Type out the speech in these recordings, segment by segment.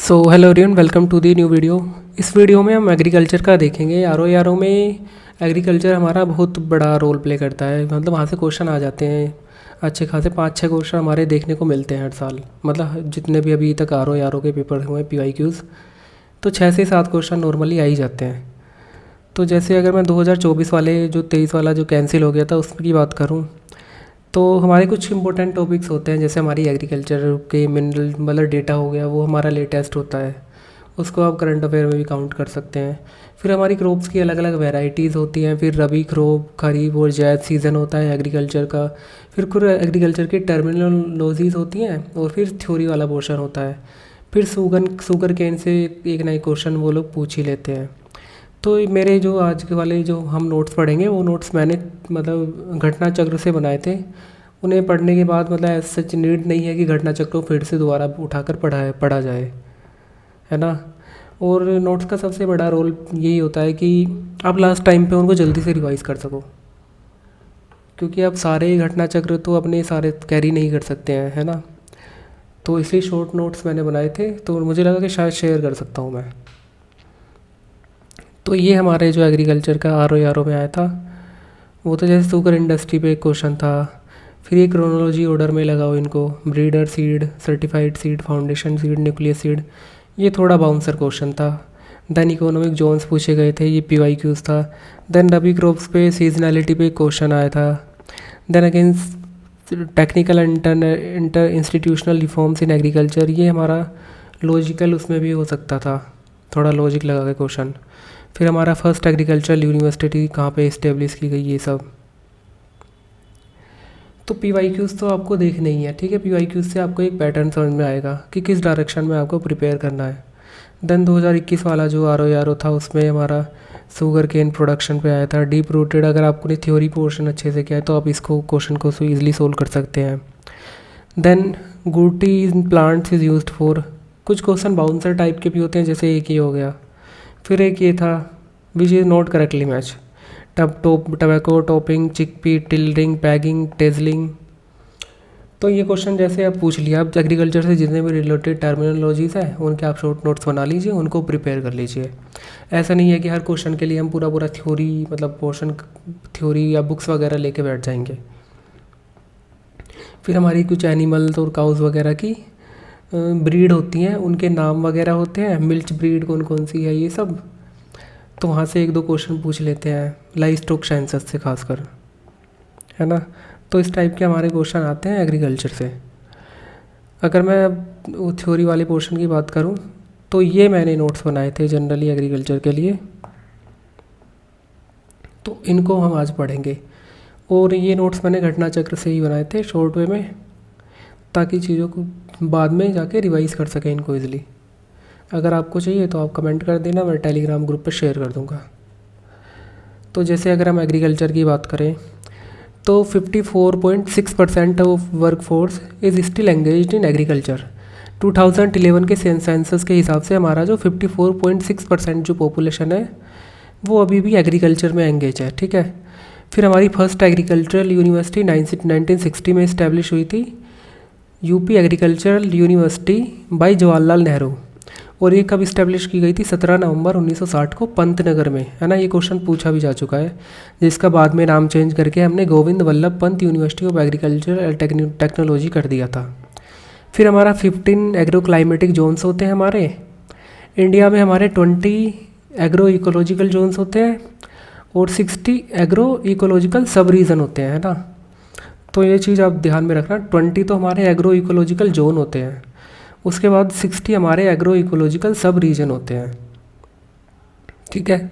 So hello everyone, welcome to the new video. इस video में हम एग्रीकल्चर का देखेंगे। आर में एग्रीकल्चर हमारा बहुत बड़ा रोल प्ले करता है। मतलब वहाँ से क्वेश्चन आ जाते हैं अच्छे खासे, 5-6 क्वेश्चन हमारे देखने को मिलते हैं हर साल। मतलब जितने भी अभी तक आर के पेपर हुए PYQs, तो 6 से 7 क्वेश्चन नॉर्मली आ ही जाते हैं। तो जैसे अगर मैं 2024 वाले जो 23 वाला जो कैंसिल हो गया था उसकी बात करूँ, तो हमारे कुछ इंपॉर्टेंट टॉपिक्स होते हैं। जैसे हमारी एग्रीकल्चर के मिनरल मतलब डेटा हो गया, वो हमारा लेटेस्ट होता है, उसको आप करंट अफेयर में भी काउंट कर सकते हैं। फिर हमारी क्रॉप्स की अलग अलग वैरायटीज़ होती हैं। फिर रबी क्रॉप, खरीफ और जैद सीज़न होता है एग्रीकल्चर का। फिर कुछ एग्रीकल्चर की टर्मिनोलॉजीज़ होती हैं और फिर थ्योरी वाला पोर्शन होता है। फिर शुगर केन से एक नए क्वेश्चन वो लोग पूछ ही लेते हैं। तो मेरे जो आज के वाले जो हम नोट्स पढ़ेंगे, वो नोट्स मैंने मतलब घटना चक्र से बनाए थे। उन्हें पढ़ने के बाद मतलब ऐसा सच नीड नहीं है कि घटना चक्र को फिर से दोबारा उठाकर पढ़ा जाए, है ना। और नोट्स का सबसे बड़ा रोल यही होता है कि आप लास्ट टाइम पे उनको जल्दी से रिवाइज़ कर सको, क्योंकि आप सारे घटना चक्र तो अपने सारे कैरी नहीं कर सकते हैं, है ना। तो इसलिए शॉर्ट नोट्स मैंने बनाए थे, तो मुझे लगा कि शायद शेयर कर सकता हूँ मैं। तो ये हमारे जो एग्रीकल्चर का आर में आया था, वो तो जैसे शुगर इंडस्ट्री पे एक क्वेश्चन था। फिर ये क्रोनोलॉजी ऑर्डर में लगाओ इनको, breeder seed, certified seed, foundation seed, nucleus seed. ये थोड़ा बाउंसर क्वेश्चन था। देन इकोनॉमिक जोन्स पूछे गए थे, ये PYQs था। देन रबी क्रॉप्स पे सीजनैलिटी पे क्वेश्चन आया था। Then again technical inter institutional reforms in agriculture, ये हमारा लॉजिकल उसमें भी हो सकता था, थोड़ा लॉजिक लगा के क्वेश्चन। फिर हमारा फर्स्ट एग्रीकल्चरल यूनिवर्सिटी कहाँ पे इस्टेब्लिश की गई, ये सब। तो PYQs तो आपको देखने ही है, ठीक है। PYQs से आपको एक पैटर्न समझ में आएगा कि किस डायरेक्शन में आपको प्रिपेयर करना है। देन 2021 वाला जो आर था, उसमें हमारा शुगर केन प्रोडक्शन पे आया था, डीप रूटेड। अगर आपने थ्योरी पोर्शन अच्छे से किया है तो आप इसको क्वेश्चन को ईजिली सोल्व कर सकते हैं। देन गुटी in plants is used for, कुछ क्वेश्चन बाउंसर टाइप के भी होते हैं, जैसे एक ये हो गया। फिर एक ये था, which is not correctly match, tobacco topping, chickpea, tillering, pegging, tasseling. तो ये क्वेश्चन जैसे आप पूछ लिया, आप एग्रीकल्चर से जितने भी रिलेटेड टर्मिनोलॉजीज़ हैं उनके आप शॉर्ट नोट्स बना लीजिए, उनको प्रिपेयर कर लीजिए। ऐसा नहीं है कि हर क्वेश्चन के लिए हम पूरा पूरा थ्योरी मतलब पोर्शन थ्योरी या बुक्स वगैरह लेके बैठ जाएंगे। फिर हमारी कुछ एनिमल्स और काउस वगैरह की ब्रीड होती हैं, उनके नाम वगैरह होते हैं, मिल्च ब्रीड कौन कौन सी है, ये सब। तो वहाँ से 1-2 क्वेश्चन पूछ लेते हैं, लाइव स्टॉक साइंसेस से खासकर, है ना। तो इस टाइप के हमारे क्वेश्चन आते हैं एग्रीकल्चर से। अगर मैं वो थ्योरी वाले पोर्शन की बात करूँ, तो ये मैंने नोट्स बनाए थे जनरली एग्रीकल्चर के लिए, तो इनको हम आज पढ़ेंगे। और ये नोट्स मैंने घटना चक्र से ही बनाए थे शॉर्ट वे में, ताकि चीज़ों को बाद में जाके रिवाइज़ कर सकें इनको ईज़िली। अगर आपको चाहिए तो आप कमेंट कर देना, मैं टेलीग्राम ग्रुप पे शेयर कर दूँगा। तो जैसे अगर हम एग्रीकल्चर की बात करें, तो 54.6% of work force is still engaged in agriculture. 2011 के सेंसस के हिसाब से हमारा जो 54.6% जो पॉपुलेशन है वो अभी भी एग्रीकल्चर में एंगेज है, ठीक है। फिर हमारी फर्स्ट एग्रीकल्चरल यूनिवर्सिटी 1960 में इस्टेब्लिश हुई थी, UP agricultural university by Jawaharlal Nehru. और ये कब इस्टेब्लिश की गई थी? 17 नवंबर 1960 को पंतनगर में, है ना। ये क्वेश्चन पूछा भी जा चुका है, जिसका बाद में नाम चेंज करके हमने Govind Vallabh Pant university of agriculture and technology कर दिया था। फिर हमारा 15 एग्रो क्लाइमेटिक जोन्स होते हैं हमारे इंडिया में। हमारे 20 एग्रो इकोलॉजिकल जोन्स होते हैं और 60 एग्रो इकोलॉजिकल सब रीजन होते हैं, है ना। तो ये चीज़ आप ध्यान में रखना, 20 तो हमारे एग्रो इकोलॉजिकल जोन होते हैं, उसके बाद 60 हमारे एग्रो इकोलॉजिकल सब रीजन होते हैं, ठीक है।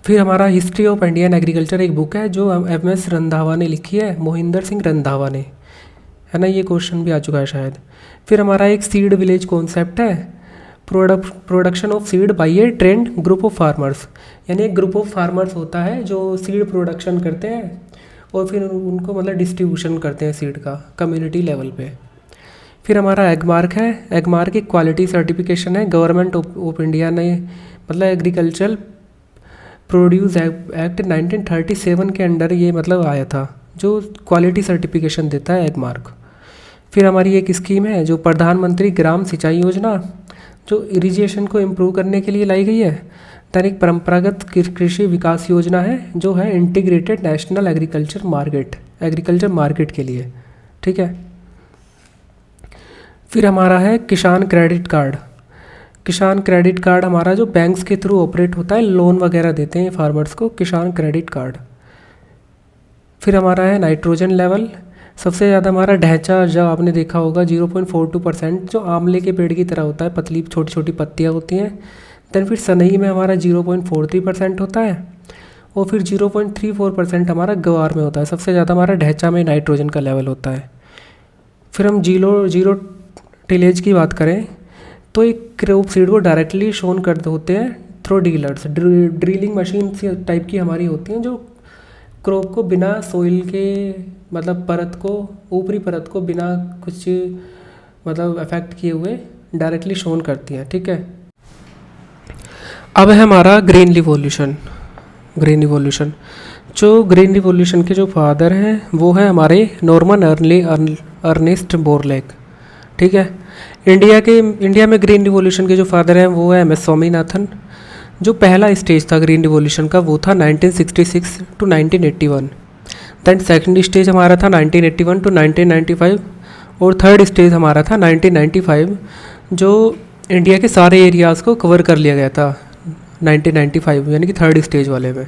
फिर हमारा हिस्ट्री ऑफ इंडियन एग्रीकल्चर एक बुक है जो MS रंधावा ने लिखी है, मोहिंदर सिंह रंधावा ने, है ना। ये क्वेश्चन भी आ चुका है शायद। फिर हमारा एक सीड विलेज कॉन्सेप्ट है, production of seed by A trend group of farmers, यानी एक ग्रुप ऑफ फार्मर्स होता है जो सीड प्रोडक्शन करते हैं और फिर उनको मतलब डिस्ट्रीब्यूशन करते हैं सीड का कम्युनिटी लेवल पे। फिर हमारा एगमार्क है, एगमार्क एक क्वालिटी सर्टिफिकेशन है, गवर्नमेंट ऑफ इंडिया ने मतलब एग्रीकल्चर प्रोड्यूस एक्ट 1937 के अंडर ये मतलब आया था, जो क्वालिटी सर्टिफिकेशन देता है एगमार्क। फिर हमारी एक स्कीम है जो प्रधानमंत्री ग्राम सिंचाई योजना, जो इरिगेशन को इम्प्रूव करने के लिए लाई गई है। देन एक परंपरागत कृषि विकास योजना है जो है इंटीग्रेटेड नेशनल एग्रीकल्चर मार्केट के लिए, ठीक है। फिर हमारा है किसान क्रेडिट कार्ड। किसान क्रेडिट कार्ड हमारा जो बैंक्स के थ्रू ऑपरेट होता है, लोन वगैरह देते हैं फार्मर्स को, किसान क्रेडिट कार्ड। फिर हमारा है नाइट्रोजन लेवल। सबसे ज़्यादा हमारा ढैंचा जब आपने देखा होगा 0.42%, जो आंवले के पेड़ की तरह होता है, पतली छोटी छोटी पत्तियाँ होती हैं। देन फिर सनई में हमारा 0.43% होता है, और फिर 0.34% हमारा ग्वार में होता है। सबसे ज़्यादा हमारा ढैंचा में नाइट्रोजन का लेवल होता है। फिर हम जीरो टिलेज की बात करें तो एक क्रॉप सीड को डायरेक्टली शोन कर होते हैं through dealers. Drilling machine type की हमारी होती हैं जो क्रॉप को बिना सोइल के, मतलब परत को, ऊपरी परत को बिना कुछ मतलब अफेक्ट किए हुए डायरेक्टली शोन करती हैं, ठीक है। अब है हमारा ग्रीन रिवॉल्यूशन। जो ग्रीन रिवॉल्यूशन के जो फादर हैं वो है हमारे नॉर्मन अर्नेस्ट बोरलैग, ठीक है। इंडिया में ग्रीन रिवॉल्यूशन के जो फादर हैं वो है MS स्वामीनाथन। जो पहला स्टेज था ग्रीन रिवॉल्यूशन का वो था 1966 टू 1981। दैन सेकंड स्टेज हमारा था 1981 टू 1995, और थर्ड स्टेज हमारा था 1995, जो इंडिया के सारे एरियाज़ को कवर कर लिया गया था 1995, यानी कि थर्ड स्टेज वाले में।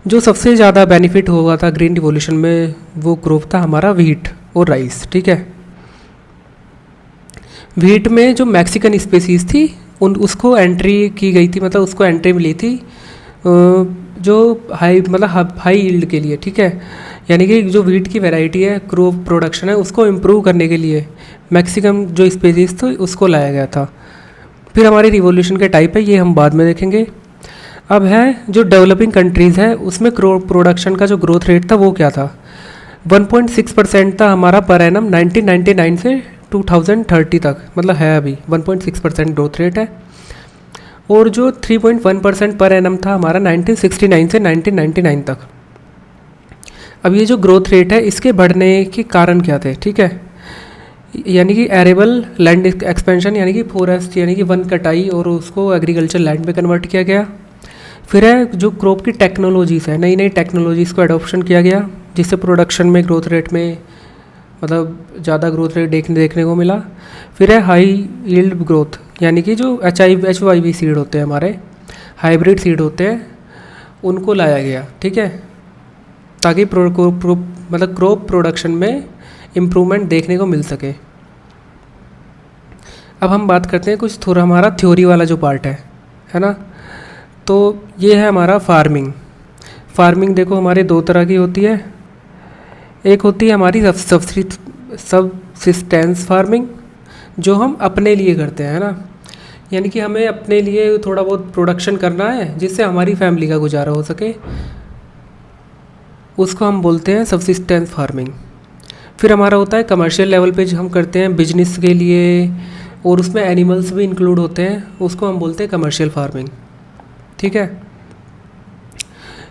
जो सबसे ज़्यादा बेनिफिट हुआ था ग्रीन रिवॉल्यूशन में वो क्रॉप था हमारा व्हीट और राइस, ठीक है। व्हीट में जो मैक्सिकन स्पेसीज़ थी उसको एंट्री की गई थी, मतलब उसको एंट्री मिली थी जो हाई यील्ड के लिए, ठीक है। यानी कि जो व्हीट की वैरायटी है, क्रॉप प्रोडक्शन है, उसको इम्प्रूव करने के लिए मैक्सिकम जो स्पेसीज़ थी उसको लाया गया था। फिर हमारी रिवॉल्यूशन के टाइप है, ये हम बाद में देखेंगे। अब है जो डेवलपिंग कंट्रीज़ है उसमें क्रॉप प्रोडक्शन का जो ग्रोथ रेट था वो क्या था, 1.6% था हमारा पर एनम 1999 से 2030 तक, मतलब है अभी 1.6% ग्रोथ रेट है। और जो 3.1% पर एनम था हमारा 1969 से 1999 तक। अब ये जो ग्रोथ रेट है इसके बढ़ने के कारण क्या थे, ठीक है। यानी कि एरेबल लैंड एक्सपेंशन, यानी कि फॉरेस्ट, यानी कि वन कटाई और उसको एग्रीकल्चर लैंड में कन्वर्ट किया गया। फिर है जो क्रॉप की टेक्नोलॉजीज़ है, नई नई टेक्नोलॉजीज़ को एडॉप्शन किया गया, जिससे प्रोडक्शन में ग्रोथ रेट में मतलब ज़्यादा ग्रोथ रेट देखने को मिला। फिर है हाई यील्ड ग्रोथ, यानी कि जो HYV सीड होते हैं हमारे, हाइब्रिड सीड होते हैं, उनको लाया गया, ठीक है, ताकि मतलब क्रॉप प्रोडक्शन में इम्प्रूवमेंट देखने को मिल सके। अब हम बात करते हैं कुछ थोड़ा हमारा थ्योरी वाला जो पार्ट है ना। तो ये है हमारा फार्मिंग देखो हमारे दो तरह की होती है। एक होती है हमारी सबसिस्टेंस फार्मिंग, जो हम अपने लिए करते हैं, है ना। यानी कि हमें अपने लिए थोड़ा बहुत प्रोडक्शन करना है जिससे हमारी फैमिली का गुजारा हो सके, उसको हम बोलते हैं सबसिस्टेंस फार्मिंग। फिर हमारा होता है कमर्शियल लेवल पे जो हम करते हैं बिजनेस के लिए, और उसमें एनिमल्स भी इंक्लूड होते हैं, उसको हम बोलते हैं कमर्शियल फार्मिंग, ठीक है।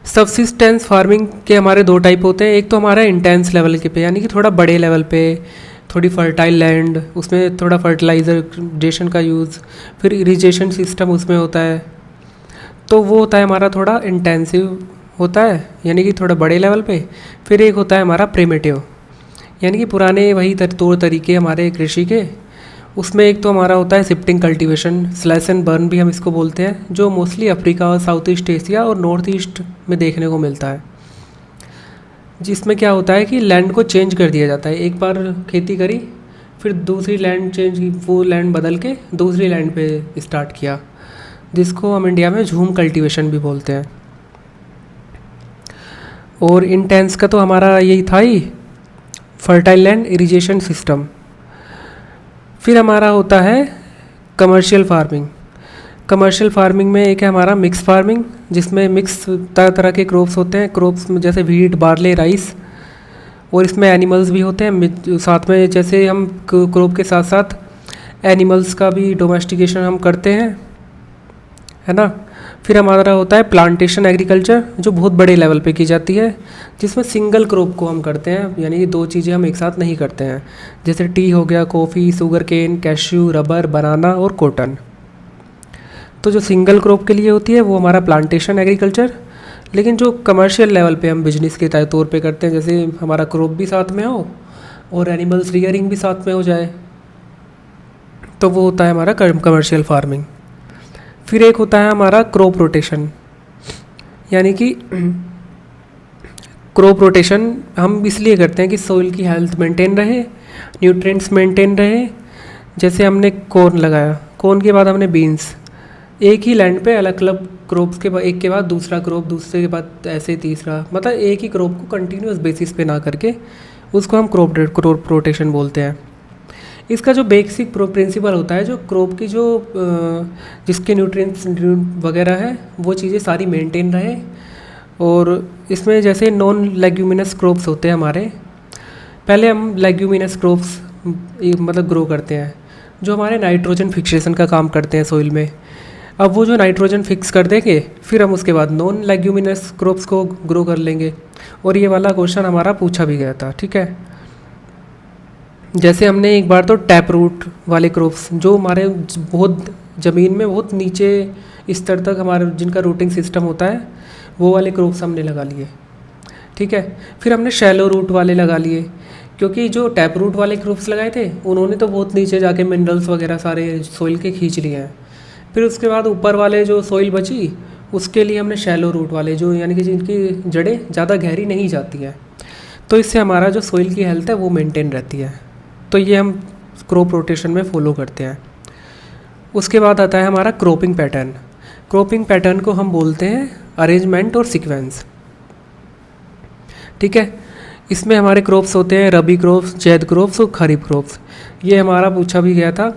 सबसिस्टेंस फार्मिंग के हमारे दो टाइप होते हैं। एक तो हमारा इंटेंस लेवल के पे, यानी कि थोड़ा बड़े लेवल पे, थोड़ी फर्टाइल लैंड, उसमें थोड़ा फर्टिलाइजेशन का यूज़, फिर इरिगेशन सिस्टम उसमें होता है, तो वो होता है हमारा थोड़ा इंटेंसिव होता है, यानी कि थोड़ा बड़े लेवल पे। फिर एक होता है हमारा प्रिमिटिव, यानी कि पुराने वही तौर तरीके हमारे कृषि के। उसमें एक तो हमारा होता है shifting cultivation, slash and burn भी हम इसको बोलते हैं, जो मोस्टली अफ्रीका और साउथ ईस्ट एशिया और नॉर्थ ईस्ट में देखने को मिलता है। जिसमें क्या होता है कि लैंड को चेंज कर दिया जाता है, एक बार खेती करी फिर दूसरी लैंड वो लैंड बदल के दूसरी लैंड पे स्टार्ट किया, जिसको हम इंडिया में झूम कल्टीवेशन भी बोलते हैं। और इंटेंस का तो हमारा यही था ही, फर्टाइल लैंड इरिगेशन सिस्टम। फिर हमारा होता है कमर्शियल फार्मिंग में एक है हमारा मिक्स फार्मिंग, जिसमें मिक्स तरह तरह के क्रॉप्स होते हैं, क्रॉप्स में जैसे व्हीट, बार्ले, राइस, और इसमें एनिमल्स भी होते हैं साथ में। जैसे हम क्रॉप के साथ साथ एनिमल्स का भी डोमेस्टिकेशन हम करते हैं, है ना। फिर हमारा होता है प्लांटेशन एग्रीकल्चर, जो बहुत बड़े लेवल पे की जाती है, जिसमें सिंगल क्रॉप को हम करते हैं, यानी कि दो चीज़ें हम एक साथ नहीं करते हैं। जैसे टी हो गया, coffee, sugar cane, cashew, rubber, banana और कॉटन, तो जो सिंगल क्रॉप के लिए होती है वो हमारा प्लांटेशन एग्रीकल्चर, लेकिन जो कमर्शियल लेवल पे हम बिजनेस के तौर पे करते हैं, जैसे हमारा क्रॉप भी साथ में हो और एनिमल्स रियरिंग भी साथ में हो जाए, तो वो होता है हमारा कमर्शियल फार्मिंग। फिर एक होता है हमारा क्रॉप रोटेशन, यानी कि क्रॉप रोटेशन हम इसलिए करते हैं कि सॉइल की हेल्थ मेंटेन रहे, न्यूट्रिएंट्स मेंटेन रहे। जैसे हमने कॉर्न लगाया, कॉर्न के बाद हमने बीन्स, एक ही लैंड पे अलग अलग क्रॉप्स के बाद एक के बाद दूसरा क्रॉप, दूसरे के बाद ऐसे तीसरा, मतलब एक ही क्रॉप को कंटिन्यूस बेसिस पे ना करके उसको हम क्रॉप रोटेशन बोलते हैं। इसका जो बेसिक प्रिंसिपल होता है, जो क्रॉप की जो जिसके न्यूट्रिएंट्स वगैरह है वो चीज़ें सारी मेंटेन रहे। और इसमें जैसे नॉन लेग्यूमिनस क्रॉप्स होते हैं हमारे, पहले हम लेग्यूमिनस क्रॉप्स मतलब ग्रो करते हैं जो हमारे नाइट्रोजन फिक्सेशन का काम करते हैं सॉइल में। अब वो जो नाइट्रोजन फिक्स कर देंगे फिर हम उसके बाद नॉन लेग्यूमिनस क्रॉप्स को ग्रो कर लेंगे। और ये वाला क्वेश्चन हमारा पूछा भी गया था, ठीक है। जैसे हमने एक बार तो टैप रूट वाले क्रॉप्स जो हमारे बहुत ज़मीन में बहुत नीचे स्तर तक हमारे जिनका रूटिंग सिस्टम होता है वो वाले क्रॉप्स हमने लगा लिए, ठीक है। फिर हमने शैलो रूट वाले लगा लिए, क्योंकि जो टैप रूट वाले क्रॉप्स लगाए थे उन्होंने तो बहुत नीचे जाके मिनरल्स वगैरह सारे सॉइल के खींच लिए हैं। फिर उसके बाद ऊपर वाले जो सॉइल बची उसके लिए हमने शैलो रूट वाले, जो यानी कि जिनकी जड़ें ज़्यादा गहरी नहीं जाती हैं, तो इससे हमारा जो सॉइल की हेल्थ है वो मेंटेन रहती है। तो ये हम क्रॉप रोटेशन में फॉलो करते हैं। उसके बाद आता है हमारा क्रॉपिंग पैटर्न। क्रॉपिंग पैटर्न को हम बोलते हैं अरेंजमेंट और सीक्वेंस, ठीक है। इसमें हमारे क्रॉप्स होते हैं रबी क्रॉप्स, जैद क्रॉप्स और खरीफ क्रॉप्स। ये हमारा पूछा भी गया था।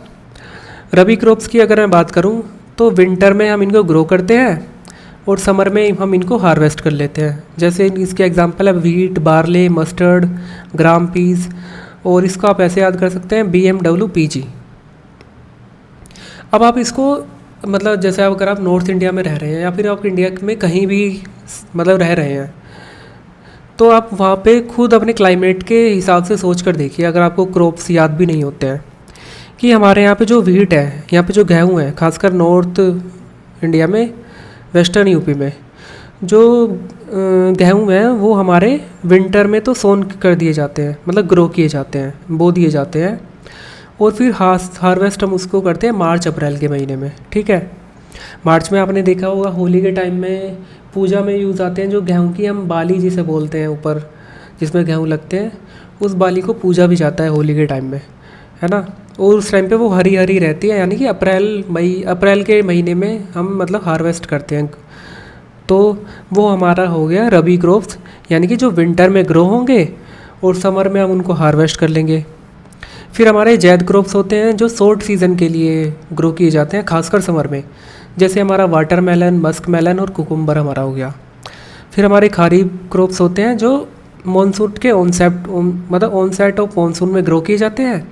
रबी क्रॉप्स की अगर मैं बात करूं तो विंटर में हम इनको ग्रो करते हैं और समर में हम इनको हार्वेस्ट कर लेते हैं। जैसे इसके एग्जांपल है वीट, बार्ले, मस्टर्ड, ग्राम पीस, और इसको आप ऐसे याद कर सकते हैं BMWPG। अब आप इसको मतलब जैसे अगर आप नॉर्थ इंडिया में रह रहे हैं या फिर आप इंडिया में कहीं भी मतलब रह रहे हैं, तो आप वहाँ पे खुद अपने क्लाइमेट के हिसाब से सोच कर देखिए, अगर आपको क्रॉप्स याद भी नहीं होते हैं, कि हमारे यहाँ पे जो वीट है, यहाँ पे जो गेहूँ है, खासकर नॉर्थ इंडिया में, वेस्टर्न यूपी में जो गेहूँ हैं वो हमारे विंटर में तो सोन कर दिए जाते हैं, मतलब ग्रो किए जाते हैं, बो दिए जाते हैं, और फिर हार्वेस्ट हम उसको करते हैं मार्च अप्रैल के महीने में, ठीक है। मार्च में आपने देखा होगा होली के टाइम में पूजा में यूज़ आते हैं जो गेहूँ की हम बाली जिसे बोलते हैं, ऊपर जिसमें गेहूँ लगते हैं, उस बाली को पूजा भी जाता है होली के टाइम में, है ना। और उस टाइम पे वो हरी हरी रहती है, यानी कि अप्रैल के महीने में हम मतलब हार्वेस्ट करते हैं। तो वो हमारा हो गया रबी क्रॉप्स, यानी कि जो विंटर में ग्रो होंगे और समर में हम उनको हार्वेस्ट कर लेंगे। फिर हमारे जैद क्रॉप्स होते हैं जो शॉर्ट सीज़न के लिए ग्रो किए जाते हैं, खासकर समर में, जैसे हमारा वाटरमेलन, मस्क मेलन और कुकुम्बर हमारा हो गया। फिर हमारे खरीफ क्रॉप्स होते हैं जो मानसून के ऑनसेट ऑफ मानसून में ग्रो किए जाते हैं,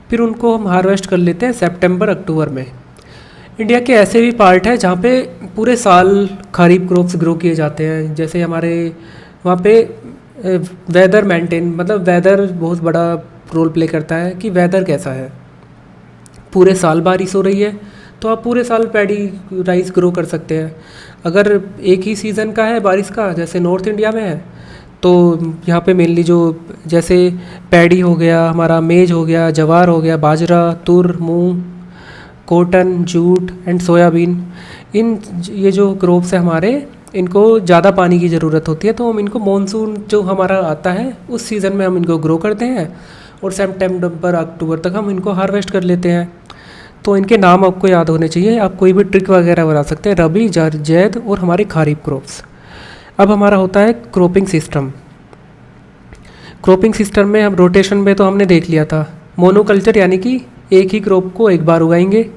फिर उनको हम हार्वेस्ट कर लेते हैं सितंबर अक्टूबर में। इंडिया के ऐसे भी पार्ट है जहाँ पे पूरे साल खरीफ क्रॉप्स ग्रो किए जाते हैं, जैसे हमारे वहाँ पे वेदर मतलब वेदर बहुत बड़ा रोल प्ले करता है कि वेदर कैसा है। पूरे साल बारिश हो रही है तो आप पूरे साल पैडी राइस ग्रो कर सकते हैं। अगर एक ही सीज़न का है बारिश का, जैसे नॉर्थ इंडिया में है, तो यहाँ पे मेनली जो जैसे पैडी हो गया, हमारा मेज हो गया, जवार हो गया, बाजरा, तुर, मूंग, कॉटन, जूट एंड सोयाबीन, ये जो क्रॉप्स है हमारे, इनको ज़्यादा पानी की ज़रूरत होती है, तो हम इनको मानसून जो हमारा आता है उस सीज़न में हम इनको ग्रो करते हैं और सितंबर अक्टूबर तक हम इनको हार्वेस्ट कर लेते हैं। तो इनके नाम आपको याद होने चाहिए, आप कोई भी ट्रिक वगैरह बना सकते हैं, रबी, जैद और हमारे खरीफ क्रॉप्स। अब हमारा होता है क्रॉपिंग सिस्टम। क्रॉपिंग सिस्टम में हम रोटेशन में तो हमने देख लिया था, मोनोकल्चर यानी कि एक ही क्रॉप को एक बार उगाएंगे,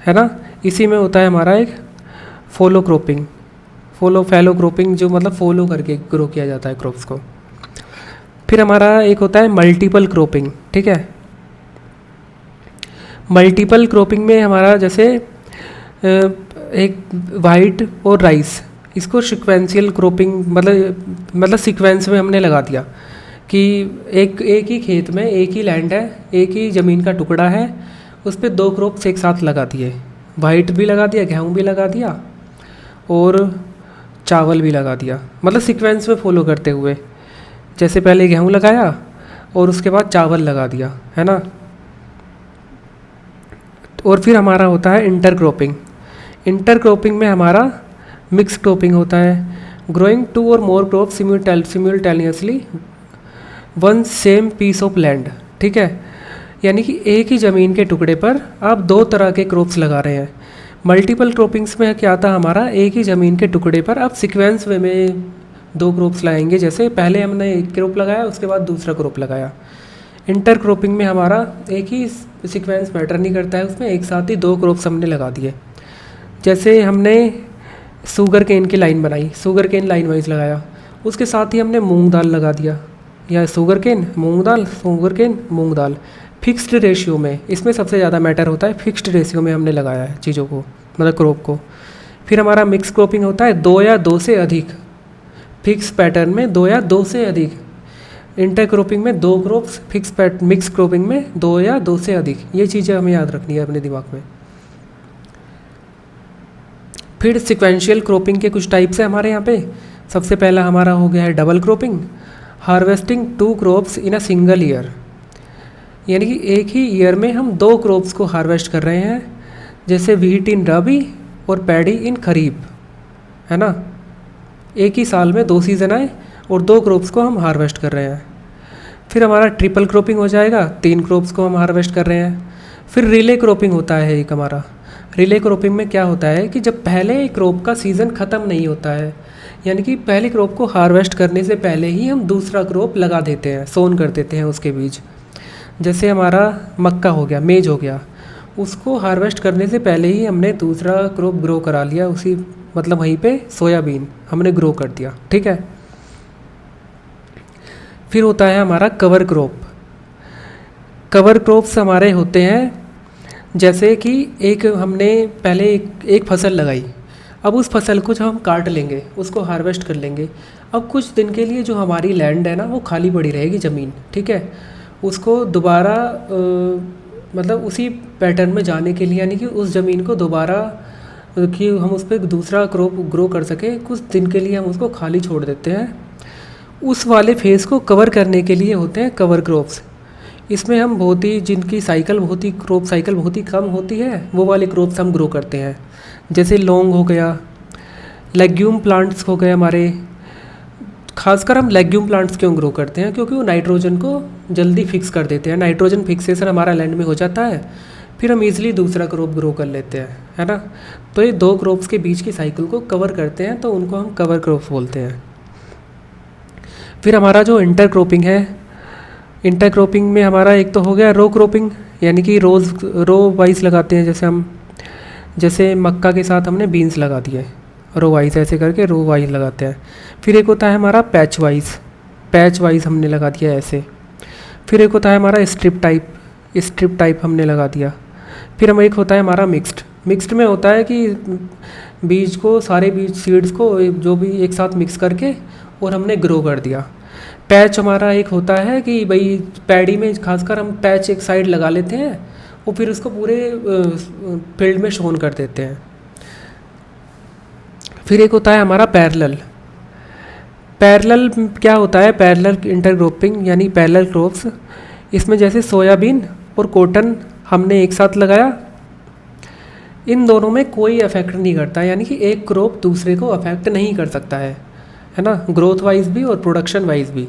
है ना। इसी में होता है हमारा एक फॉलो क्रॉपिंग, जो मतलब फॉलो करके ग्रो किया जाता है क्रॉप्स को। फिर हमारा एक होता है मल्टीपल क्रॉपिंग, ठीक है। मल्टीपल क्रॉपिंग में हमारा जैसे एक वाइट और राइस, इसको सिक्वेंशियल क्रॉपिंग मतलब सीक्वेंस में हमने लगा दिया कि एक ही खेत में एक ही लैंड है, एक ही ज़मीन का टुकड़ा है, उस पर 2 क्रॉप्स एक साथ लगा दिए, वाइट भी लगा दिया, गेहूँ भी लगा दिया और चावल भी लगा दिया, मतलब सीक्वेंस में फॉलो करते हुए। जैसे पहले गेहूँ लगाया और उसके बाद चावल लगा दिया, है ना। और फिर हमारा होता है इंटरक्रॉपिंग। इंटरक्रॉपिंग में हमारा मिक्स क्रॉपिंग होता है, growing two or more crop simultaneously one same piece of land. ठीक है, यानी कि एक ही ज़मीन के टुकड़े पर आप दो तरह के क्रॉप्स लगा रहे हैं। मल्टीपल क्रॉपिंग्स में क्या था हमारा, एक ही ज़मीन के टुकड़े पर आप सीक्वेंस वे में दो क्रॉप्स लगाएंगे, जैसे पहले हमने एक क्रॉप लगाया उसके बाद दूसरा क्रॉप लगाया। इंटरक्रॉपिंग में हमारा एक ही सीक्वेंस मैटर नहीं करता है, उसमें एक साथ ही दो क्रॉप्स हमने लगा दिए। जैसे हमने शुगर केन की लाइन बनाई, शुगर केन लाइन वाइज लगाया, उसके साथ ही हमने मूंग दाल लगा दिया, या शुगर केन मूंग दाल, शुगर केन मूंग दाल, फिक्स्ड रेशियो में। इसमें सबसे ज़्यादा मैटर होता है फिक्स्ड रेशियो में हमने लगाया है चीज़ों को, मतलब क्रॉप को। फिर हमारा मिक्स क्रॉपिंग होता है दो या दो से अधिक, फिक्स पैटर्न में दो या दो से अधिक। इंटरक्रॉपिंग में दो क्रॉप्स, मिक्स क्रॉपिंग में दो या दो से अधिक। ये चीज़ें हमें याद रखनी है अपने दिमाग में। फिर सिक्वेंशियल क्रॉपिंग के कुछ टाइप्स है हमारे यहाँ पे। सबसे पहला हमारा हो गया है double cropping, harvesting two crops in a single year. यानी कि एक ही ईयर में हम दो क्रॉप्स को हार्वेस्ट कर रहे हैं, जैसे व्हीट इन रबी और पैडी इन खरीफ, है ना। एक ही साल में दो सीज़न आए और दो क्रॉप्स को हम हार्वेस्ट कर रहे हैं। फिर हमारा ट्रिपल क्रॉपिंग हो जाएगा, तीन क्रॉप्स को हम हार्वेस्ट कर रहे हैं। फिर रिले क्रॉपिंग होता है एक हमारा। रिले क्रॉपिंग में क्या होता है कि जब पहले क्रॉप का सीज़न ख़त्म नहीं होता है, यानी कि पहले क्रॉप को हार्वेस्ट करने से पहले ही हम दूसरा क्रॉप लगा देते हैं, सोन कर देते हैं उसके बीज। जैसे हमारा मक्का हो गया, मेज हो गया, उसको हार्वेस्ट करने से पहले ही हमने दूसरा क्रॉप ग्रो करा लिया, उसी मतलब वहीं पे सोयाबीन हमने ग्रो कर दिया। ठीक है। फिर होता है हमारा कवर क्रॉप। कवर क्रॉप्स हमारे होते हैं जैसे कि एक हमने पहले एक फसल लगाई, अब उस फसल को जब हम काट लेंगे, उसको हार्वेस्ट कर लेंगे, अब कुछ दिन के लिए जो हमारी लैंड है ना वो खाली पड़ी रहेगी ज़मीन। ठीक है, उसको दोबारा मतलब उसी पैटर्न में जाने के लिए, यानी कि उस ज़मीन को दोबारा कि हम उस पर दूसरा क्रॉप ग्रो कर सके, कुछ दिन के लिए हम उसको खाली छोड़ देते हैं। उस वाले फेज़ को कवर करने के लिए होते हैं कवर क्रॉप्स। इसमें हम बहुत ही जिनकी क्रॉप साइकिल बहुत ही कम होती है, वो वाले क्रॉप्स हम ग्रो करते हैं। जैसे लौंग हो गया, लेग्यूम प्लांट्स हो गए हमारे। खासकर हम लेग्यूम प्लांट्स क्यों ग्रो करते हैं, क्योंकि वो नाइट्रोजन को जल्दी फिक्स कर देते हैं। नाइट्रोजन फिक्सेशन हमारा लैंड में हो जाता है, फिर हम इजीली दूसरा क्रॉप ग्रो कर लेते हैं, है ना। तो ये दो क्रॉप्स के बीच की साइकिल को कवर करते हैं, तो उनको हम कवर क्रॉप्स बोलते हैं। फिर हमारा जो इंटरक्रॉपिंग है, इंटरक्रॉपिंग में हमारा एक तो हो गया रो क्रॉपिंग, यानी कि रो वाइज लगाते हैं। जैसे मक्का के साथ हमने बीन्स लगा दिए, रो वाइज ऐसे करके रो वाइज लगाते हैं। फिर एक होता है हमारा पैच वाइज हमने लगा दिया ऐसे। फिर एक होता है हमारा स्ट्रिप टाइप हमने लगा दिया। फिर हम एक होता है हमारा मिक्स्ड में होता है कि बीज को, सारे बीज सीड्स को जो भी एक साथ मिक्स करके और हमने ग्रो कर दिया। पैच हमारा एक होता है कि भाई पैडी में खासकर हम पैच एक साइड लगा लेते हैं और फिर उसको पूरे फील्ड में शोन कर देते हैं। फिर एक होता है हमारा पैरेलल क्या होता है, पैरेलल इंटरक्रॉपिंग यानी पैरेलल क्रॉप्स। इसमें जैसे सोयाबीन और कॉटन हमने एक साथ लगाया, इन दोनों में कोई अफेक्ट नहीं करता, यानी कि एक क्रॉप दूसरे को अफेक्ट नहीं कर सकता है ना, ग्रोथ वाइज भी और प्रोडक्शन वाइज भी।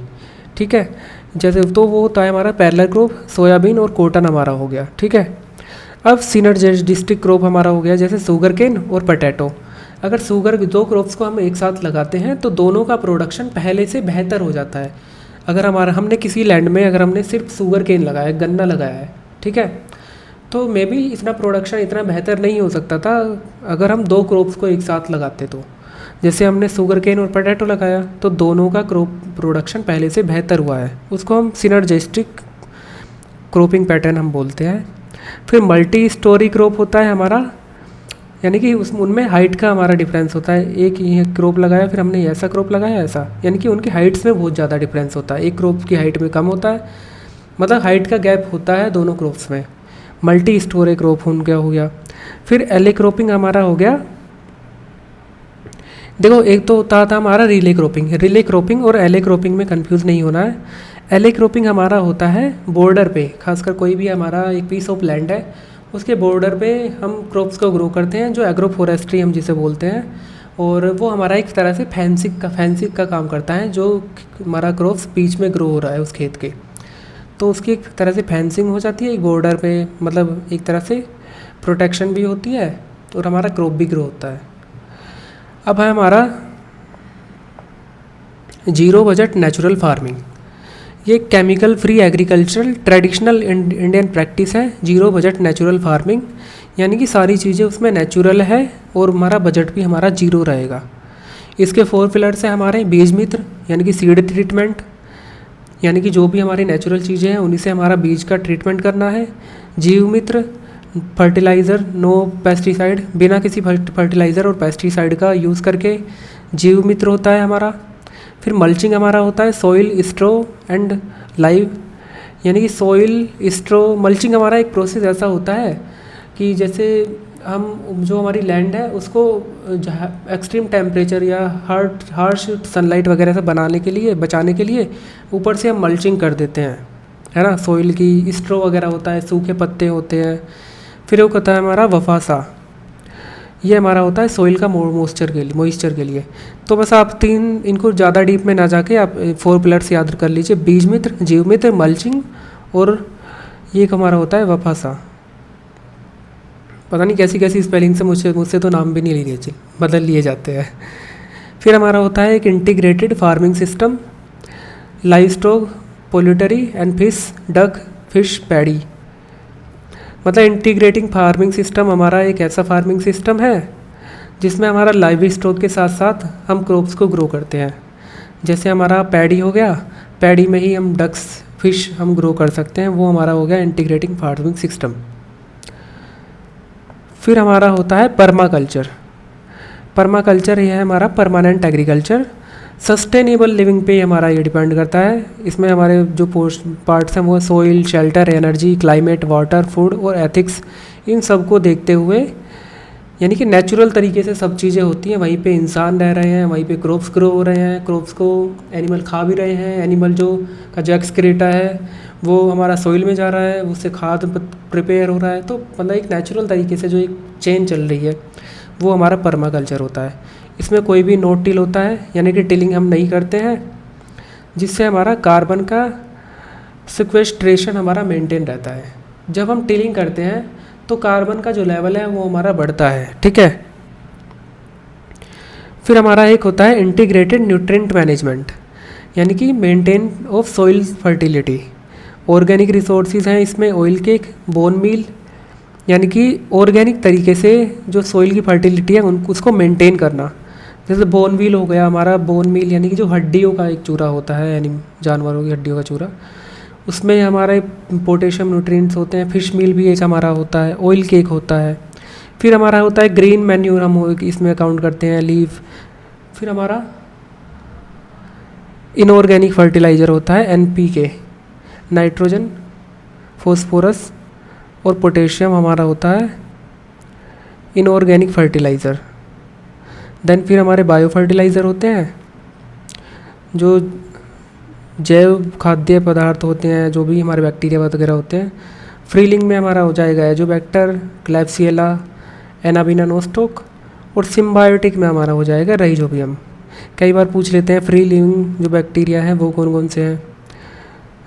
ठीक है, जैसे तो वो होता है हमारा पैरेलल क्रॉप, सोयाबीन और कॉटन हमारा हो गया। ठीक है, अब सिनर्जिस्टिक क्रॉप हमारा हो गया, जैसे शुगर केन और पोटैटो। अगर दो क्रॉप्स को हम एक साथ लगाते हैं तो दोनों का प्रोडक्शन पहले से बेहतर हो जाता है। अगर हमने किसी लैंड में अगर हमने सिर्फ शुगर केन लगाया, गन्ना लगाया है, ठीक है, तो मे बी इतना प्रोडक्शन इतना बेहतर नहीं हो सकता था अगर हम दो क्रॉप्स को एक साथ लगाते। तो जैसे हमने शुगर केन और पोटैटो लगाया तो दोनों का क्रॉप प्रोडक्शन पहले से बेहतर हुआ है, उसको हम सिनर्जिस्टिक क्रॉपिंग पैटर्न हम बोलते हैं। फिर मल्टी स्टोरी क्रॉप होता है हमारा, यानी कि उनमें हाइट का हमारा डिफरेंस होता है। एक ही क्रॉप लगाया, फिर हमने ऐसा क्रॉप लगाया ऐसा, यानी कि उनकी हाइट्स में बहुत ज़्यादा डिफरेंस होता है। एक क्रॉप की हाइट में कम होता है, मतलब हाइट का गैप होता है दोनों क्रॉप्स में। मल्टी स्टोरी क्रॉप हो गया। फिर एले क्रॉपिंग हमारा हो गया। देखो एक तो होता था हमारा रिले क्रॉपिंग और एले क्रॉपिंग में कंफ्यूज नहीं होना है। एले क्रॉपिंग हमारा होता है बॉर्डर पे, खासकर कोई भी हमारा एक पीस ऑफ लैंड है उसके बॉर्डर पे हम क्रॉप्स को ग्रो करते हैं, जो एग्रो फॉरेस्ट्री हम जिसे बोलते हैं। और वो हमारा एक तरह से फैंसिंग का काम करता है, जो हमारा क्रॉप्स बीच में ग्रो हो रहा है उस खेत के, तो उसकी एक तरह से फेंसिंग हो जाती है एक बॉर्डर पे, मतलब एक तरह से प्रोटेक्शन भी होती है और हमारा क्रॉप भी ग्रो होता है। अब है हमारा जीरो बजट नेचुरल फार्मिंग। ये chemical free agricultural traditional Indian practice है, जीरो बजट नेचुरल फार्मिंग, यानी कि सारी चीज़ें उसमें नेचुरल है और हमारा बजट भी हमारा जीरो रहेगा। इसके 4 पिलर्स हैं हमारे, बीज मित्र यानी कि सीड ट्रीटमेंट, यानी कि जो भी हमारी नेचुरल चीज़ें हैं उन्हीं से हमारा बीज का ट्रीटमेंट करना है। जीव मित्र फर्टिलाइज़र, नो पेस्टिसाइड, बिना किसी फर्टिलाइज़र और पेस्टिसाइड का यूज़ करके जीव मित्र होता है हमारा। फिर मल्चिंग हमारा होता है सॉइल स्ट्रो एंड लाइव, यानी कि सॉइल स्ट्रो मल्चिंग हमारा एक प्रोसेस ऐसा होता है कि जैसे हम जो हमारी लैंड है उसको एक्सट्रीम टेम्परेचर या हार्श सनलाइट वगैरह से बचाने के लिए ऊपर से हम मल्चिंग कर देते हैं, है ना। सॉइल की स्ट्रो वगैरह होता है, सूखे पत्ते होते हैं। फिर वो होता है हमारा वफासा, ये हमारा होता है सॉइल का मॉइस्चर के लिए। तो बस आप इनको ज़्यादा डीप में ना जाके आप 4 पिलर्स याद कर लीजिए, बीज मित्र, जीव मित्र, मल्चिंग और ये एक हमारा होता है वफासा। पता नहीं कैसी कैसी स्पेलिंग से मुझसे तो नाम भी नहीं लिए बदल लिए जाते हैं। फिर हमारा होता है एक integrated farming system, live stock, poultry and fish, duck, fish, paddy. मतलब इंटीग्रेटिंग फार्मिंग सिस्टम हमारा एक ऐसा फार्मिंग सिस्टम है जिसमें हमारा लाइव स्टॉक के साथ साथ हम क्रॉप्स को ग्रो करते हैं। जैसे हमारा पैडी हो गया, पैडी में ही हम डक्स, फिश हम ग्रो कर सकते हैं, वो हमारा हो गया इंटीग्रेटिंग फार्मिंग सिस्टम। फिर हमारा होता है पर्माकल्चर। पर्माकल्चर ये है हमारा परमानेंट एग्रीकल्चर, सस्टेनेबल लिविंग पे हमारा ये डिपेंड करता है। इसमें हमारे जो पार्ट्स हैं वो soil, shelter, energy, climate, water, food और एथिक्स, इन सब को देखते हुए, यानी कि नेचुरल तरीके से सब चीज़ें होती हैं। वहीं पे इंसान रह रहे हैं, वहीं पे क्रॉप्स ग्रो हो रहे हैं, क्रॉप्स को एनिमल खा भी रहे हैं। एनिमल का जो एक्सक्रीटा है वो हमारा सोइल में जा रहा है, उससे खाद प्रिपेयर हो रहा है। तो मतलब एक नेचुरल तरीके से जो एक चेन चल रही है वो हमारा पर्माकल्चर होता है। इसमें कोई भी नो टिल होता है, यानी कि टिलिंग हम नहीं करते हैं, जिससे हमारा कार्बन का सिक्वेस्ट्रेशन हमारा मेंटेन रहता है। जब हम टिलिंग करते हैं तो कार्बन का जो लेवल है वो हमारा बढ़ता है, ठीक है। फिर हमारा एक होता है इंटीग्रेटेड न्यूट्रिएंट मैनेजमेंट, यानी कि maintain of soil fertility. Organic resources हैं इसमें, ऑयल केक, बोन मील, यानी कि ऑर्गेनिक तरीके से जो सॉइल की फर्टिलिटी है उसको मेंटेन करना। जैसे बोन मील हो गया हमारा, बोन मील यानी कि जो हड्डियों का एक चूरा होता है, यानी जानवरों की हड्डियों का चूरा, उसमें हमारे पोटेशियम न्यूट्रिएंट्स होते हैं। फिश मील भी एक हमारा होता है, ऑयल केक होता है। फिर हमारा होता है ग्रीन मैन्यूर, हम इसमें अकाउंट करते हैं, लीफ। फिर हमारा इनऑर्गेनिक फर्टिलाइज़र होता है NPK, नाइट्रोजन, फॉस्फोरस और पोटेशियम हमारा होता है इनऑर्गेनिक फर्टिलाइज़र। देन फिर हमारे बायो फर्टिलाइज़र होते हैं, जो जैव खाद्य पदार्थ होते हैं, जो भी हमारे बैक्टीरिया वगैरह होते हैं। फ्रीलिंग में हमारा हो जाएगा एजोबैक्टर, क्लैप्सिएला, एनाबिना नोस्टोक, और सिम्बायोटिक में हमारा हो जाएगा राइजोबियम। कई बार पूछ लेते हैं फ्री लिविंग जो बैक्टीरिया हैं वो कौन कौन से हैं,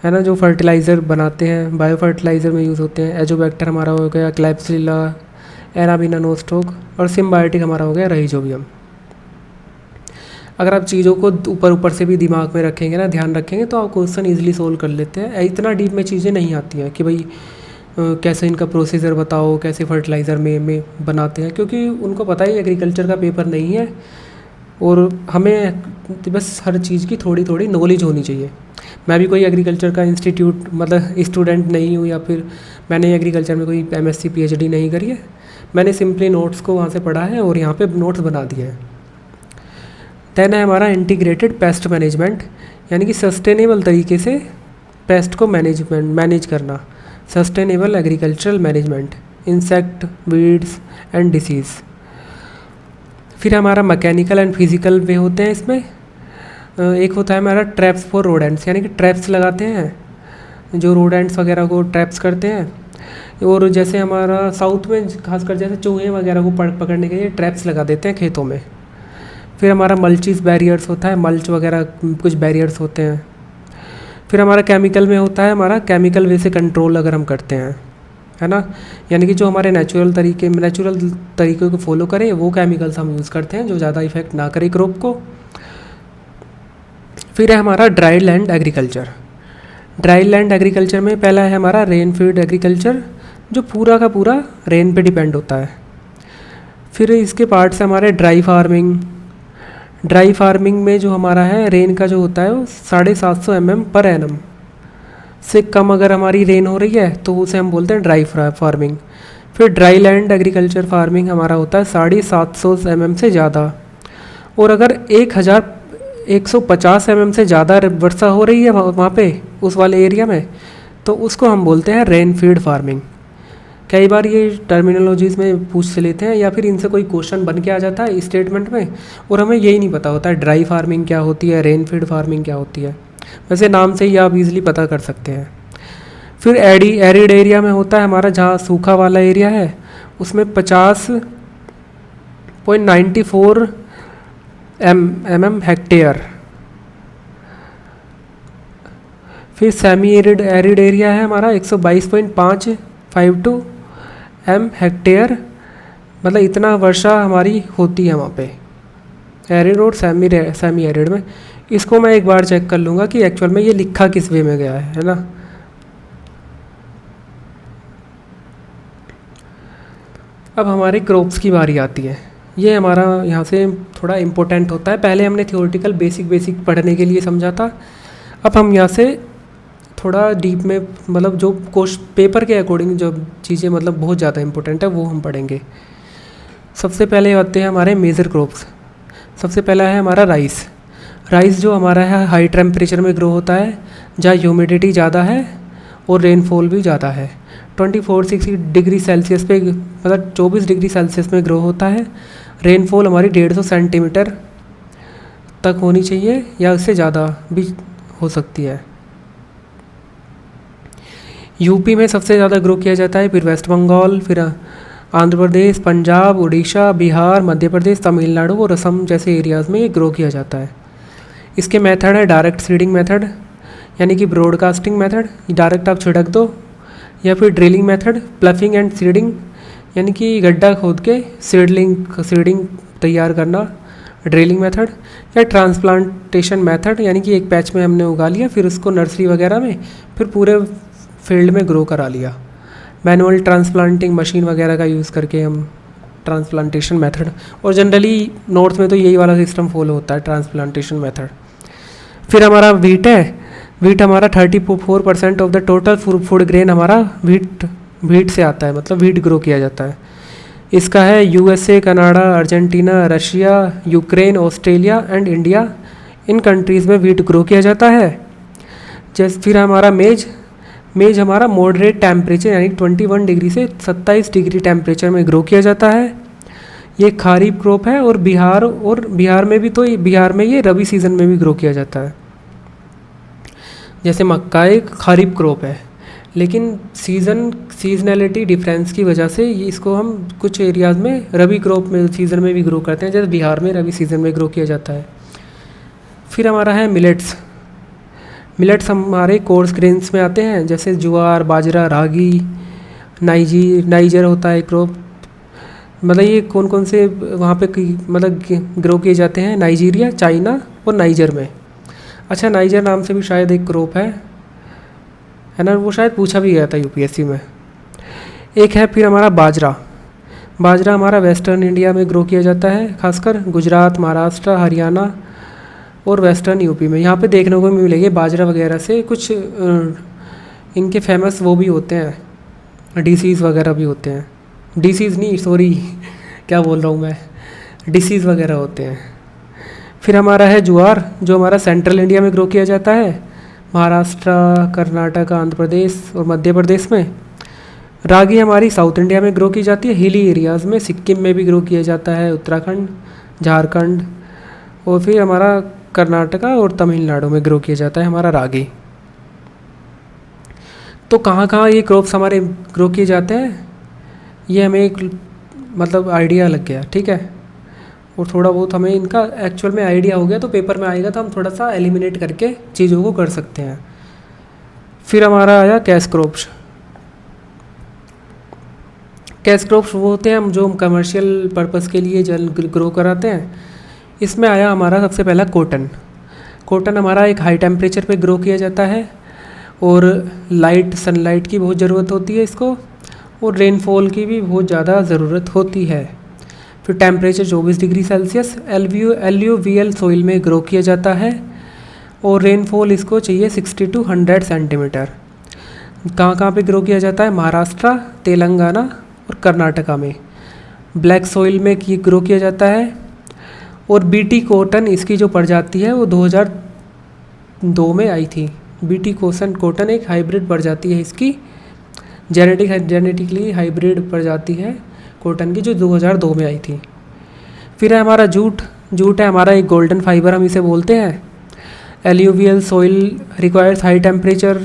है ना, जो फर्टिलाइज़र बनाते हैं, बायो फर्टिलाइज़र में यूज़ होते हैं। एजोबैक्टर हमारा हो गया क्लैप्सिएला, एनाबिना नोस्टोक, और सिम्बायोटिक हमारा हो गया राइजोबियम। अगर आप चीज़ों को ऊपर से भी दिमाग में रखेंगे ना, ध्यान रखेंगे, तो आप क्वेश्चन ईजिली सोल्व कर लेते हैं। इतना डीप में चीज़ें नहीं आती हैं कि भाई कैसे इनका प्रोसीजर बताओ, कैसे फर्टिलाइज़र में बनाते हैं, क्योंकि उनको पता ही एग्रीकल्चर का पेपर नहीं है। और हमें बस हर चीज़ की थोड़ी थोड़ी नॉलेज होनी चाहिए। मैं भी कोई एग्रीकल्चर का इंस्टीट्यूट मतलब स्टूडेंट नहीं हूँ, या फिर मैंने एग्रीकल्चर में कोई MSc PhD नहीं करी है। मैंने सिंपली नोट्स को वहाँ से पढ़ा है और यहाँ पे नोट्स बना दिए हैं। देन है हमारा इंटीग्रेटेड पेस्ट मैनेजमेंट, यानी कि सस्टेनेबल तरीके से पेस्ट को मैनेज करना, sustainable agricultural management, insect, weeds and disease. फिर हमारा मैकेनिकल एंड फिजिकल वे होते हैं इसमें। एक होता है हमारा ट्रैप्स फॉर रोडेंट्स, यानी कि ट्रैप्स लगाते हैं जो रोडेंट्स वगैरह को ट्रैप्स करते हैं। और जैसे हमारा साउथ में खासकर जैसे चूहे वगैरह को पकड़ने के लिए ट्रैप्स लगा देते हैं खेतों में। फिर हमारा मल्चिस बैरियर्स होता है, मल्च वगैरह कुछ बैरियर्स होते हैं। फिर हमारा केमिकल में होता है हमारा केमिकल वे से कंट्रोल अगर हम करते हैं, है ना, यानी कि जो हमारे नेचुरल तरीके को फॉलो करें वो केमिकल्स हम यूज़ करते हैं जो ज़्यादा इफेक्ट ना करे क्रॉप को। फिर है हमारा dry land agriculture. Dry land agriculture में पहला है हमारा रेन फीड एग्रीकल्चर, जो पूरा का पूरा रेन पे डिपेंड होता है। फिर इसके पार्ट्स हमारे ड्राई फार्मिंग। ड्राई फार्मिंग में जो हमारा है रेन का जो होता है वो 750 mm पर एनम से कम अगर हमारी रेन हो रही है तो उसे हम बोलते हैं ड्राई फार्मिंग। फिर ड्राई लैंड एग्रीकल्चर फार्मिंग हमारा होता है 750 mm से ज़्यादा। और अगर 150 mm से ज़्यादा वर्षा हो रही है वहाँ पे उस वाले एरिया में तो उसको हम बोलते हैं रेन फीड फार्मिंग। कई बार ये टर्मिनोलॉजीज़ में पूछ से लेते हैं या फिर इनसे कोई क्वेश्चन बन के आ जाता है स्टेटमेंट में और हमें यही नहीं पता होता है ड्राई फार्मिंग क्या होती है, रेन फीड फार्मिंग क्या होती है। वैसे नाम से ही आप इजीली पता कर सकते हैं। फिर एरिड एरिया में होता है हमारा जहाँ सूखा वाला एरिया है उसमें 50.94 mm हेक्टेयर। फिर सेमी एरिड एरिया है हमारा 122.552 m हेक्टेयर, मतलब इतना वर्षा हमारी होती है वहाँ पे एरिड और सेमी एरिड में। इसको मैं एक बार चेक कर लूँगा कि एक्चुअल में ये लिखा किस वे में गया है ना। अब हमारे क्रॉप्स की बारी आती है। ये हमारा यहाँ से थोड़ा इम्पोर्टेंट होता है। पहले हमने थियोरेटिकल बेसिक पढ़ने के लिए समझा था, अब हम यहाँ से थोड़ा डीप में मतलब जो पेपर के अकॉर्डिंग जो चीज़ें मतलब बहुत ज़्यादा इंपॉर्टेंट है वो हम पढ़ेंगे। सबसे पहले आते हैं हमारे मेजर क्रॉप्स। सबसे पहला है हमारा राइस जो हमारा है हाई टेम्परेचर में ग्रो होता है जहाँ ह्यूमिडिटी ज़्यादा है और रेनफॉल भी ज़्यादा है। 24-60 डिग्री सेल्सियस पे मतलब 24 डिग्री सेल्सियस में ग्रो होता है। रेनफॉल हमारी 150 सेंटीमीटर तक होनी चाहिए या उससे ज़्यादा भी हो सकती है। यूपी में सबसे ज़्यादा ग्रो किया जाता है, फिर वेस्ट बंगाल, फिर आंध्र प्रदेश, पंजाब, उड़ीसा, बिहार, मध्य प्रदेश, तमिलनाडु और असम जैसे एरियाज़ में ये ग्रो किया जाता है। इसके मेथड है डायरेक्ट सीडिंग मेथड यानी कि ब्रॉडकास्टिंग मेथड, डायरेक्ट आप छिड़क दो, या फिर drilling method, ploughing and seeding यानी कि गड्ढा खोद के सीडिंग तैयार करना, ड्रिलिंग मेथड, या ट्रांसप्लांटेशन मेथड यानी कि एक पैच में हमने उगा लिया फिर उसको नर्सरी वगैरह में फिर पूरे फील्ड में ग्रो करा लिया। मैनुअल ट्रांसप्लांटिंग मशीन वगैरह का यूज़ करके हम ट्रांसप्लांटेशन मेथड, और जनरली नॉर्थ में तो यही वाला सिस्टम फॉलो होता है ट्रांसप्लांटेशन मेथड। फिर हमारा वीट है। वीट हमारा 34% of the total food grain हमारा वीट से आता है, मतलब वीट ग्रो किया जाता है। इसका है USA, Canada, Argentina, Russia, Ukraine, Australia and India, in countries में वीट ग्रो किया जाता है। जैसे फिर हमारा मेज हमारा मॉडरेट टेम्परेचर यानी 21 डिग्री से 27 डिग्री टेम्परेचर में ग्रो किया जाता है। ये खारीफ क्रॉप है और बिहार में ये रबी सीज़न में भी ग्रो किया जाता है। जैसे मक्का एक खारीफ क्रॉप है लेकिन सीजनैलिटी डिफरेंस की वजह से ये इसको हम कुछ एरियाज़ में रबी क्रॉप में सीज़न में भी ग्रो करते हैं, जैसे बिहार में रबी सीज़न में ग्रो किया जाता है। फिर हमारा है मिलेट्स हमारे कोर्स ग्रेन्स में आते हैं, जैसे ज्वार, बाजरा, रागी, नाइजर होता है क्रॉप। मतलब ये कौन कौन से वहाँ पे मतलब ग्रो किए जाते हैं, नाइजीरिया, चाइना और नाइजर में। अच्छा, नाइजर नाम से भी शायद एक क्रॉप है ना, वो शायद पूछा भी गया था यूपीएससी में। एक है फिर हमारा बाजरा हमारा वेस्टर्न इंडिया में ग्रो किया जाता है, खासकर गुजरात, महाराष्ट्र, हरियाणा और वेस्टर्न यूपी में। यहाँ पे देखने को मिलेगी बाजरा वगैरह से कुछ इनके फेमस वो भी होते हैं, डिसीज़ वगैरह भी होते हैं, डिसीज़ नहीं सॉरी क्या बोल रहा हूँ मैं, डिसीज़ वगैरह होते हैं। फिर हमारा है ज्वार जो हमारा सेंट्रल इंडिया में ग्रो किया जाता है, महाराष्ट्र, कर्नाटक, आंध्र प्रदेश और मध्य प्रदेश में। रागी हमारी साउथ इंडिया में ग्रो की जाती है, हिली एरियाज़ में, सिक्किम में भी ग्रो किया जाता है, उत्तराखंड, झारखंड, और फिर हमारा कर्नाटका और तमिलनाडु में ग्रो किया जाता है हमारा रागी। तो कहाँ कहाँ ये क्रॉप्स हमारे ग्रो किए जाते हैं, ये हमें एक मतलब आइडिया लग गया, ठीक है। और थोड़ा बहुत हमें इनका एक्चुअल में आइडिया हो गया तो पेपर में आएगा तो हम थोड़ा सा एलिमिनेट करके चीज़ों को कर सकते हैं। फिर हमारा आया कैश क्रॉप्स। कैश क्रॉप्स वो होते हैं हम जो हम कमर्शियल पर्पस के लिए जल ग्रो कराते हैं। इसमें आया हमारा सबसे पहला कॉटन। कॉटन हमारा एक हाई टेम्परेचर पे ग्रो किया जाता है और लाइट सनलाइट की बहुत ज़रूरत होती है इसको, और रेनफॉल की भी बहुत ज़्यादा ज़रूरत होती है। फिर temperature 24 degree Celsius alluvial soil में ग्रो किया जाता है और रेनफॉल इसको चाहिए 60 to 100 सेंटीमीटर। कहाँ कहाँ पे ग्रो किया जाता है, महाराष्ट्र, तेलंगाना और कर्नाटका में। ब्लैक सॉइल में ग्रो किया जाता है। और बीटी कॉटन इसकी जो प्रजाति है वो 2002 में आई थी। बीटी कॉटन एक हाइब्रिड प्रजाति है इसकी, जेनेटिकली हाइब्रिड प्रजाति है कॉटन की, जो 2002 में आई थी। फिर है हमारा जूट। जूट है हमारा एक गोल्डन फाइबर, हम इसे बोलते हैं। Alluvial soil requires high temperature,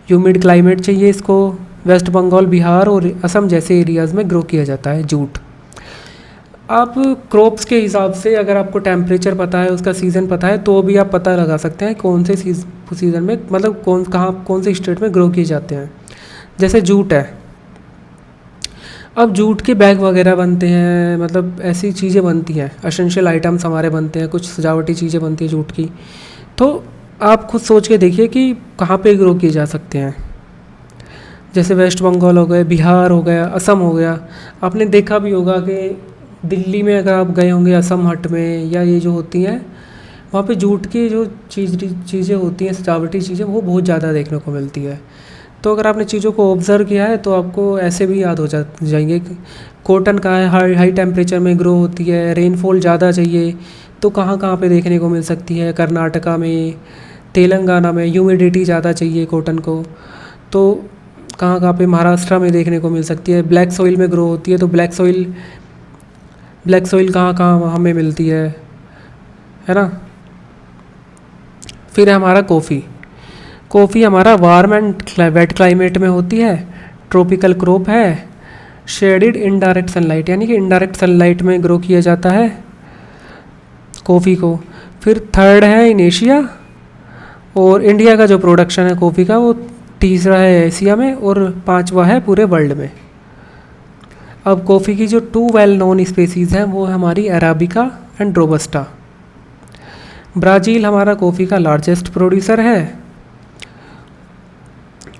humid climate चाहिए इसको। वेस्ट बंगाल, बिहार और असम जैसे एरियाज़ में ग्रो किया जाता है जूट। आप क्रॉप्स के हिसाब से अगर आपको टेम्परेचर पता है, उसका सीज़न पता है, तो भी आप पता लगा सकते हैं कौन से सीज़न में, मतलब कौन से स्टेट में ग्रो किए जाते हैं। जैसे जूट है, अब जूट के बैग वगैरह बनते हैं, मतलब ऐसी चीज़ें बनती हैं, एसेंशियल आइटम्स हमारे बनते हैं, कुछ सजावटी चीज़ें बनती हैं जूट की। तो आप खुद सोच के देखिए कि कहाँ पे ग्रो किए जा सकते हैं। जैसे वेस्ट बंगाल हो गए, बिहार हो गया, असम हो गया। आपने देखा भी होगा कि दिल्ली में अगर आप गए होंगे असम हट में, या ये जो होती हैं वहाँ पे जूट की जो चीज़ें होती हैं, सजावटी चीज़ें, वो बहुत ज़्यादा देखने को मिलती है। तो अगर आपने चीज़ों को ऑब्ज़र्व किया है तो आपको ऐसे भी याद हो जाएंगे कि कॉटन का है, हाई टेम्परेचर में ग्रो होती है, रेनफॉल ज़्यादा चाहिए, तो कहाँ कहाँ पे देखने को मिल सकती है। कर्नाटका में, तेलंगाना में ह्यूमिडिटी ज़्यादा चाहिए कॉटन को, तो कहाँ कहाँ पे महाराष्ट्र में देखने को मिल सकती है। ब्लैक सॉइल में ग्रो होती है, तो ब्लैक सॉइल कहाँ कहाँ हमें मिलती है ना। फिर है हमारा कॉफ़ी। कॉफ़ी हमारा वार्म एंड वेट क्लाइमेट में होती है, ट्रॉपिकल क्रॉप है, शेडिड इनडायरेक्ट सनलाइट, यानी कि इनडायरेक्ट सनलाइट में ग्रो किया जाता है कॉफ़ी को। फिर थर्ड है इन एशिया, और इंडिया का जो प्रोडक्शन है कॉफ़ी का वो तीसरा है एशिया में, और पांचवा है पूरे वर्ल्ड में। अब कॉफ़ी की जो 2 वेल नोन स्पेसीज़ हैं वो है हमारी अराबिका एंड रोबस्टा। ब्राज़ील हमारा कॉफ़ी का लार्जेस्ट प्रोड्यूसर है।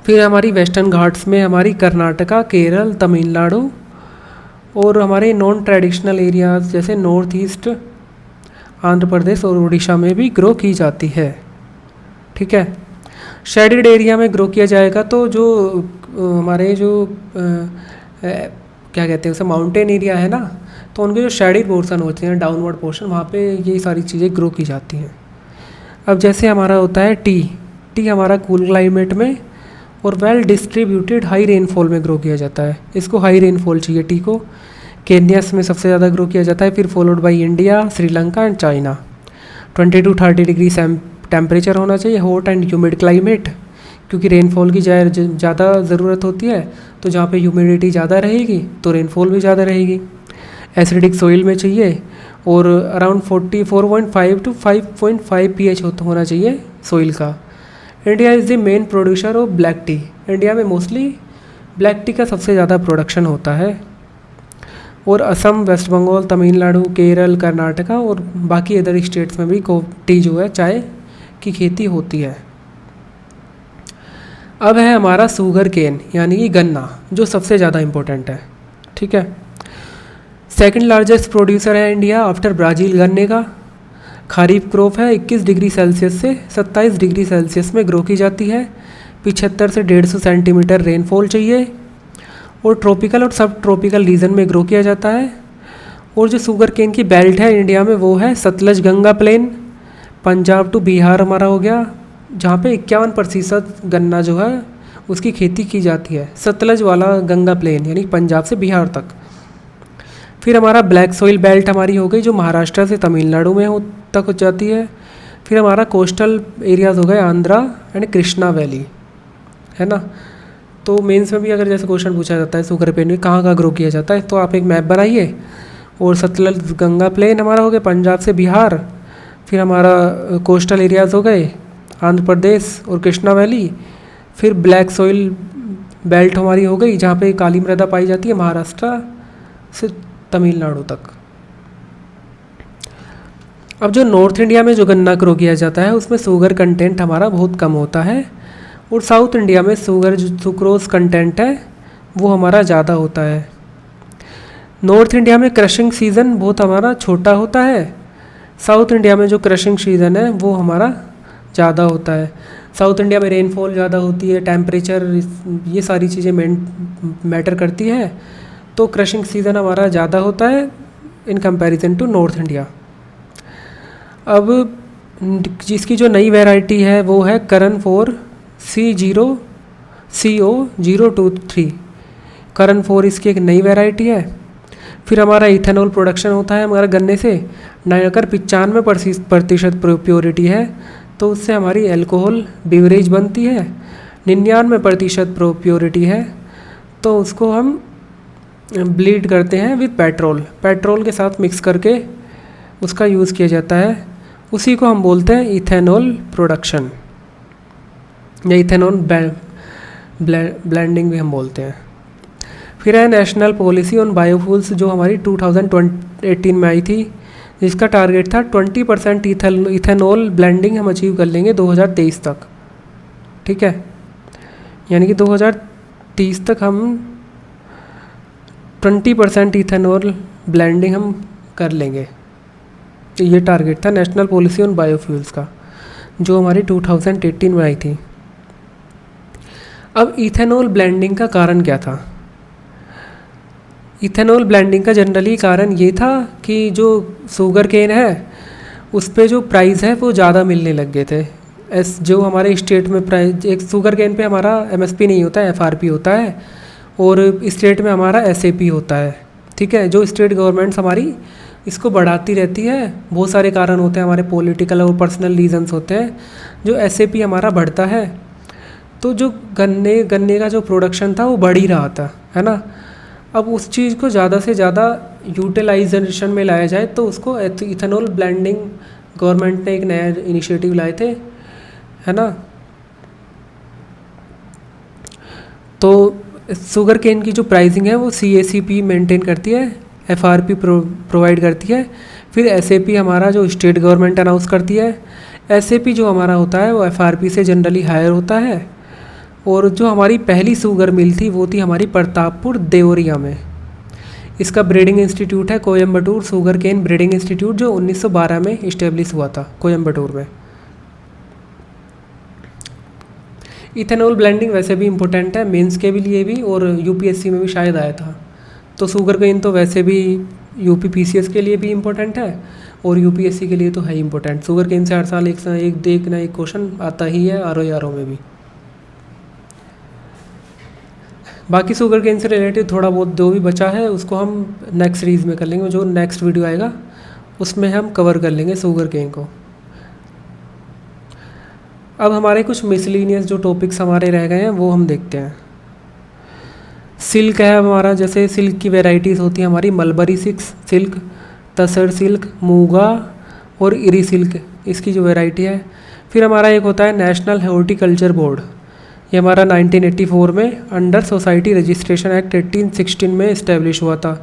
फिर हमारी वेस्टर्न घाट्स में हमारी कर्नाटका, केरल, तमिलनाडु, और हमारे नॉन ट्रेडिशनल एरियाज़ जैसे नॉर्थ ईस्ट, आंध्र प्रदेश और उड़ीसा में भी ग्रो की जाती है, ठीक है। शेडेड एरिया में ग्रो किया जाएगा तो जो हमारे जो क्या कहते हैं उसे, माउंटेन एरिया है ना, तो उनके जो शेडेड पोर्शन होते हैं, डाउनवर्ड पोर्शन, वहाँ पे ये सारी चीज़ें ग्रो की जाती हैं। अब जैसे हमारा होता है टी हमारा कूल क्लाइमेट में और वेल डिस्ट्रीब्यूटेड हाई रेनफॉल में ग्रो किया जाता है। इसको हाई रेनफॉल चाहिए टी को। केन्यास में सबसे ज़्यादा ग्रो किया जाता है, फिर followed by India, Sri Lanka and China. 20 to 30 degree temperature होना चाहिए, हॉट एंड ह्यूमिड क्लाइमेट, क्योंकि रेनफॉल की ज़्यादा ज़रूरत होती है, तो जहाँ पे ह्यूमिडिटी ज़्यादा रहेगी तो रेनफॉल भी ज़्यादा रहेगी। एसिडिक सॉइल में चाहिए, और अराउंड 4.5 to 5.5 pH होना चाहिए सॉइल का। India is the main producer of black T. India में मोस्टली ब्लैक टी का सबसे ज़्यादा प्रोडक्शन होता है, और असम, वेस्ट बंगाल, तमिलनाडु, केरल, कर्नाटका और बाकी अदर स्टेट्स में भी टी जो है, चाय की खेती होती है। अब है हमारा शुगर केन, यानी कि गन्ना, जो सबसे ज़्यादा इम्पोर्टेंट है, ठीक है। सेकंड लार्जेस्ट प्रोड्यूसर है इंडिया आफ्टर ब्राज़ील गन्ने का। खरीफ क्रॉप है, 21 डिग्री सेल्सियस से 27 डिग्री सेल्सियस में ग्रो की जाती है। 75 से 150 सेंटीमीटर रेनफॉल चाहिए, और ट्रॉपिकल और सब ट्रॉपिकल रीजन में ग्रो किया जाता है। और जो शुगर केन की बेल्ट है इंडिया में वो है सतलज गंगा प्लेन, पंजाब टू बिहार हमारा हो गया, जहाँ पे 51% गन्ना जो है उसकी खेती की जाती है। सतलज वाला गंगा प्लेन यानी पंजाब से बिहार तक। फिर हमारा ब्लैक सॉइल बेल्ट हमारी हो गई जो महाराष्ट्र से तमिलनाडु में तक हो जाती है। फिर हमारा कोस्टल एरियाज़ हो गए आंध्रा एंड कृष्णा वैली, है ना। तो मेंस में भी अगर जैसे क्वेश्चन पूछा जाता है शुगर केन में कहाँ कहाँ ग्रो किया जाता है, तो आप एक मैप बनाइए और सतलज गंगा प्लेन हमारा हो गया पंजाब से बिहार। फिर हमारा कोस्टल एरियाज़ हो गए आंध्र प्रदेश और कृष्णा वैली। फिर ब्लैक सॉइल बेल्ट हमारी हो गई जहाँ पे काली मृदा पाई जाती है महाराष्ट्र से तमिलनाडु तक। अब जो नॉर्थ इंडिया में जो गन्ना ग्रो किया जाता है उसमें शुगर कंटेंट हमारा बहुत कम होता है, और साउथ इंडिया में शुगर जो सुक्रोज कंटेंट है वो हमारा ज़्यादा होता है। नॉर्थ इंडिया में क्रशिंग सीज़न बहुत हमारा छोटा होता है, साउथ इंडिया में जो क्रशिंग सीज़न है वो हमारा ज़्यादा होता है। साउथ इंडिया में रेनफॉल ज़्यादा होती है, टेम्परेचर, ये सारी चीज़ें मैटर करती है, तो क्रशिंग सीज़न हमारा ज़्यादा होता है in comparison to North India. अब जिसकी जो नई वैरायटी है वो है करण 4 C0CO023। करण 4 इसकी एक नई वैरायटी है। फिर हमारा इथेनॉल प्रोडक्शन होता है हमारा गन्ने से, अगर 95% प्योरिटी है तो उससे हमारी अल्कोहल बीवरेज बनती है। 99% प्योरिटी है तो उसको हम ब्लीड करते हैं विद पेट्रोल के साथ मिक्स करके उसका यूज़ किया जाता है। उसी को हम बोलते हैं इथेनॉल प्रोडक्शन या इथेनॉल ब्लेंडिंग भी हम बोलते हैं। फिर है नेशनल पॉलिसी ऑन बायोफ्यूल्स जो हमारी 2018 में आई थी, जिसका टारगेट था 20% इथेनॉल ब्लेंडिंग हम अचीव कर लेंगे 2023 तक। ठीक है, यानी कि 2030 तक हम 20% इथेनॉल ब्लेंडिंग हम कर लेंगे। तो ये टारगेट था नेशनल पॉलिसी ऑन बायोफ्यूल्स का जो हमारी 2018 में आई थी। अब इथेनॉल ब्लेंडिंग का कारण क्या था? इथेनॉल ब्लेंडिंग का जनरली कारण ये था कि जो शुगर केन है उस पे जो प्राइस है वो ज़्यादा मिलने लग गए थे। जो हमारे स्टेट में प्राइस, एक शुगर केन पे हमारा MSP नहीं होता है, FRP होता है, और स्टेट में हमारा SAP होता है। ठीक है, जो स्टेट गवर्नमेंट्स हमारी इसको बढ़ाती रहती है, बहुत सारे कारण होते हैं हमारे, पॉलिटिकल और पर्सनल रीजंस होते हैं। जो SAP हमारा बढ़ता है तो जो गन्ने का जो प्रोडक्शन था वो बढ़ ही रहा था, है ना। अब उस चीज़ को ज़्यादा से ज़्यादा यूटिलाइजेशन में लाया जाए तो उसको इथेनॉल ब्लेंडिंग गवर्नमेंट ने एक नया इनिशिएटिव लाए थे, है ना। तो शुगर केन की जो प्राइसिंग है वो CACP मेंटेन करती है, FRP प्रोवाइड करती है। फिर SAP हमारा जो स्टेट गवर्नमेंट अनाउंस करती है। SAP जो हमारा होता है वो FRP से जनरली हायर होता है। और जो हमारी पहली शुगर मिल थी वो थी हमारी प्रतापपुर देवरिया में। इसका ब्रीडिंग इंस्टीट्यूट है Coimbatore sugarcane breeding institute, जो 1912 में इस्टेब्लिश हुआ था कोयम्बटूर में। इथेनॉल ब्लेंडिंग वैसे भी इम्पोर्टेंट है मेंस के भी लिए भी, और UPSC में भी शायद आया था। तो शुगर केन तो वैसे भी UP PCS के लिए भी इम्पोर्टेंट है और UPSC के लिए तो है इम्पोर्टेंट। शुगर केन से हर साल एक क्वेश्चन आता ही है RO में भी। बाकी शुगर केन से रिलेटेड थोड़ा बहुत जो भी बचा है उसको हम नेक्स्ट सीरीज़ में कर लेंगे, जो नेक्स्ट वीडियो आएगा उसमें हम कवर कर लेंगे शुगर केन को। अब हमारे कुछ मिसलिनियस जो टॉपिक्स हमारे रह गए हैं वो हम देखते हैं। सिल्क है हमारा, जैसे सिल्क की वैरायटीज़ होती है हमारी मलबरी सिल्क, तसर सिल्क, मूगा और इरी सिल्क, इसकी जो वैरायटी है। फिर हमारा एक होता है नेशनल हॉर्टिकल्चर बोर्ड, ये हमारा 1984 में अंडर सोसाइटी रजिस्ट्रेशन एक्ट 1816 में इस्टेब्लिश हुआ था।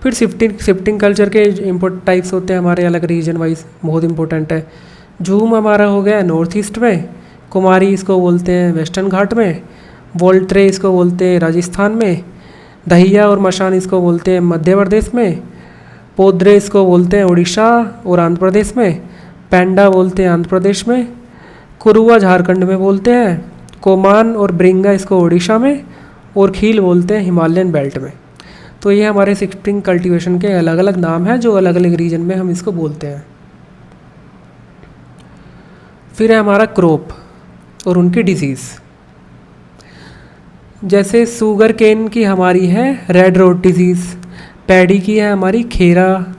फिर शिफ्टिंग कल्चर के इम्पोर्ट टाइप्स होते हैं हमारे अलग रीजन वाइज, बहुत इंपॉर्टेंट है। झूम हमारा हो गया नॉर्थ ईस्ट में, कुमारी इसको बोलते हैं वेस्टर्न घाट में, वोल्ट्रे इसको बोलते हैं राजस्थान में, दहिया और मशान इसको बोलते हैं मध्य प्रदेश में, पोद्रे इसको बोलते हैं उड़ीसा और आंध्र प्रदेश में, पेंडा बोलते हैं आंध्र प्रदेश में, कुरुआ झारखंड में बोलते हैं, कोमान और ब्रिंगा इसको उड़ीसा में, और खील बोलते हैं हिमालयन बेल्ट में। तो ये हमारे शिफ्टिंग कल्टीवेशन के अलग अलग नाम हैं जो अलग अलग रीजन में हम इसको बोलते हैं। फिर है हमारा क्रॉप और उनकी डिजीज़। जैसे शुगर केन की हमारी है रेड रोड डिजीज़, पैडी की है हमारी खेरा,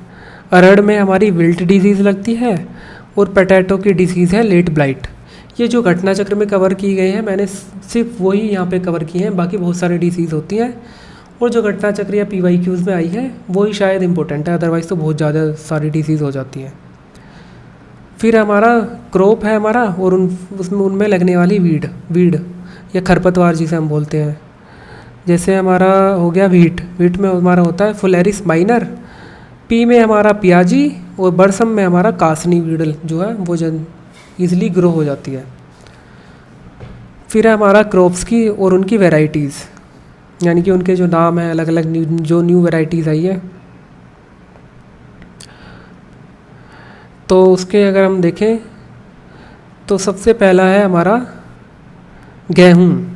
अरड़ में हमारी विल्ट डिजीज़ लगती है, और पोटैटो की डिसीज़ है लेट ब्लाइट। ये जो घटना चक्र में कवर की गई है मैंने सिर्फ वही यहाँ पे कवर किए हैं, बाकी बहुत सारी डिसीज़ होती हैं और जो घटना चक्र या PYQs में आई है वही शायद इम्पोर्टेंट है, अदरवाइज़ तो बहुत ज़्यादा सारी डिसीज़ हो जाती हैं। फिर हमारा क्रॉप है हमारा, और उसमें उनमें लगने वाली वीड या खरपतवार जिसे हम बोलते हैं। जैसे हमारा हो गया वीट में हमारा होता है फुलेरिस माइनर, पी में हमारा पियाजी, और बरसम में हमारा कासनी वीडल जो है वो ईजिली ग्रो हो जाती है। फिर है हमारा क्रॉप्स की और उनकी वेराइटीज़, यानी कि उनके जो नाम हैं अलग अलग जो न्यू वेराइटीज़ आई है। तो उसके अगर हम देखें तो सबसे पहला है हमारा गेहूँ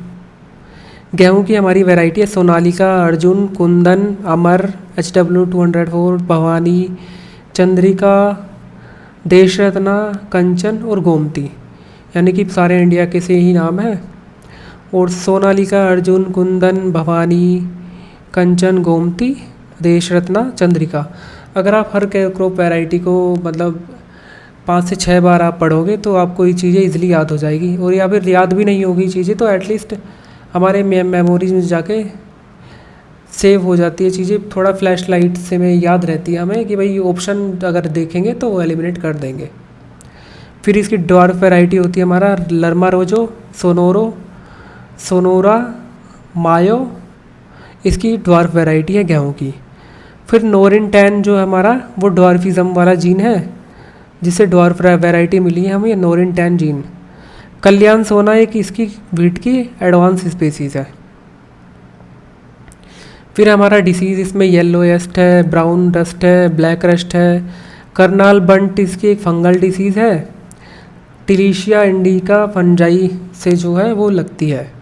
की हमारी वैरायटी है सोनालिका, अर्जुन, कुंदन, अमर, HW204, भवानी, चंद्रिका, देश रत्ना, कंचन और गोमती, यानी कि सारे इंडिया के से ही नाम है। और सोनालिका, अर्जुन, कुंदन, भवानी, कंचन, गोमती, देश रत्ना, चंद्रिका, अगर आप हर क्रॉप वैरायटी को मतलब 5 से 6 बार आप पढ़ोगे तो आपको ये चीज़ें इजीली याद हो जाएगी, और या फिर याद भी नहीं होगी चीज़ें तो एटलीस्ट हमारे मेमोरीज में जाके सेव हो जाती है चीज़ें, थोड़ा फ्लैश लाइट से में याद रहती है हमें कि भाई ऑप्शन अगर देखेंगे तो वो एलिमिनेट कर देंगे। फिर इसकी ड्वार्फ वैरायटी होती है हमारा लर्मा रोजो, सोनोरा, मायो, इसकी ड्वार्फ वैरायटी है गेहूँ की। फिर नोरिन 10 जो हमारा वो ड्वार्फिज्म वाला जीन है जिससे ड्वार्फ वैरायटी मिली है हमें, नोरिन 10 जीन। कल्याण सोना एक इसकी वीट की एडवांस स्पेसीज़ है। फिर हमारा डिसीज़ इसमें येलो रस्ट है, ब्राउन रस्ट है, ब्लैक रस्ट है। करनाल बंट इसकी एक फंगल डिसीज़ है। टिलीशिया इंडिका फंजाई से जो है वो लगती है।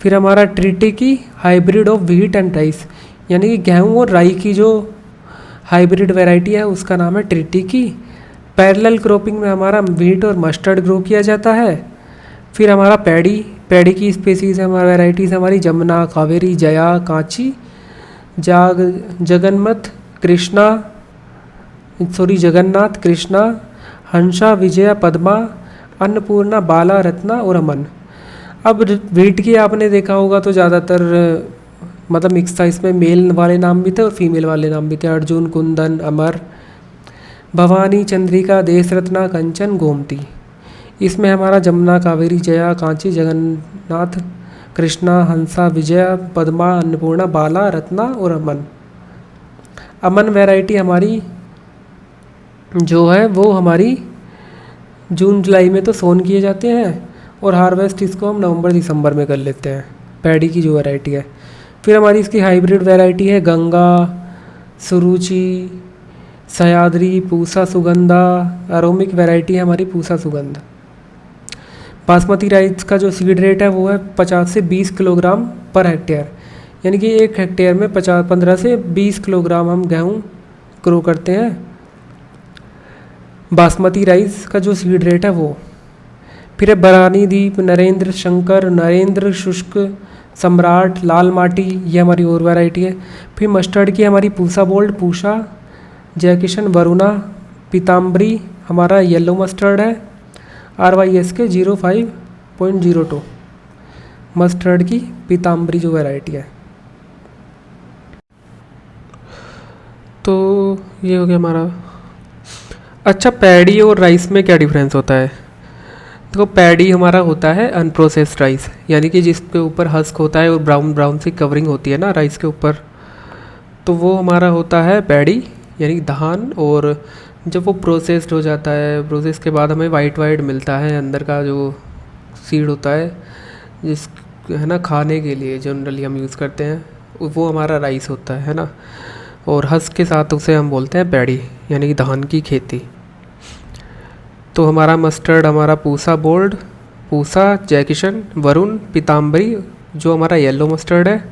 फिर हमारा ट्रिटी की hybrid of wheat and rice, यानी कि गेहूँ और राई की जो हाइब्रिड वैरायटी है उसका नाम है ट्रिटी की। पैरेलल क्रॉपिंग में हमारा व्हीट और मस्टर्ड ग्रो किया जाता है। फिर हमारा पैडी की स्पेसीज है हमारा वैराइटीज़ हमारी जमुना, कावेरी, जया, कांची, जगन्नाथ, कृष्णा, हंसा, विजया, पद्मा, अन्नपूर्णा, बाला, रत्ना और अमन। अब व्हीट की आपने देखा होगा तो ज़्यादातर मतलब मिक्स था, इसमें मेल वाले नाम भी थे और फीमेल वाले नाम भी थे, अर्जुन, कुंदन, अमर, भवानी, चंद्रिका, देश रत्ना, कंचन, गोमती। इसमें हमारा जमुना, कावेरी, जया, कांची, जगन्नाथ, कृष्णा, हंसा, विजया, पद्मा, अन्नपूर्णा, बाला, रत्ना और अमन। अमन वैरायटी हमारी जो है वो हमारी जून जुलाई में तो सोन किए जाते हैं और हार्वेस्ट इसको हम नवंबर दिसंबर में कर लेते हैं, पैडी की जो वैरायटी है। फिर हमारी इसकी हाइब्रिड वैरायटी है गंगा, सुरुचि, सह्याद्री, पूसा सुगंधा। अरोमिक वैरायटी है हमारी पूसा सुगंध। बासमती राइस का जो सीड रेट है वो है 50 से 20 किलोग्राम पर हेक्टेयर, यानी कि 1 हेक्टेयर में 15 से 20 किलोग्राम हम गेहूँ ग्रो करते हैं। बासमती राइस का जो सीड रेट है वो। फिर है बरानी दीप, नरेंद्र शंकर, नरेंद्र शुष्क, सम्राट, लाल माटी, ये हमारी और वैरायटी है। फिर मस्टर्ड की हमारी पूसा बोल्ड, पूषा, जयकिशन, वरुणा, पीताम्बरी हमारा येलो मस्टर्ड है, RYSK 05.02 मस्टर्ड की पीताम्बरी जो वैरायटी है। तो ये हो गया हमारा। अच्छा, पैडी और राइस में क्या डिफरेंस होता है? तो पैडी हमारा होता है अनप्रोसेस्ड राइस, यानी कि जिसके ऊपर हस्क होता है और ब्राउन ब्राउन सी कवरिंग होती है ना राइस के ऊपर, तो वो हमारा होता है पैडी यानी धान। और जब वो प्रोसेस्ड हो जाता है, प्रोसेस के बाद हमें वाइट मिलता है अंदर का जो सीड होता है, जिस है ना खाने के लिए जनरली हम यूज़ करते हैं, वो हमारा राइस होता है ना। और हस्क के साथ उसे हम बोलते हैं पैडी, यानी कि धान की खेती। तो हमारा मस्टर्ड हमारा पूसा बोल्ड, पूसा, जयकिशन, वरुण, पीताम्बरी जो हमारा येलो मस्टर्ड है।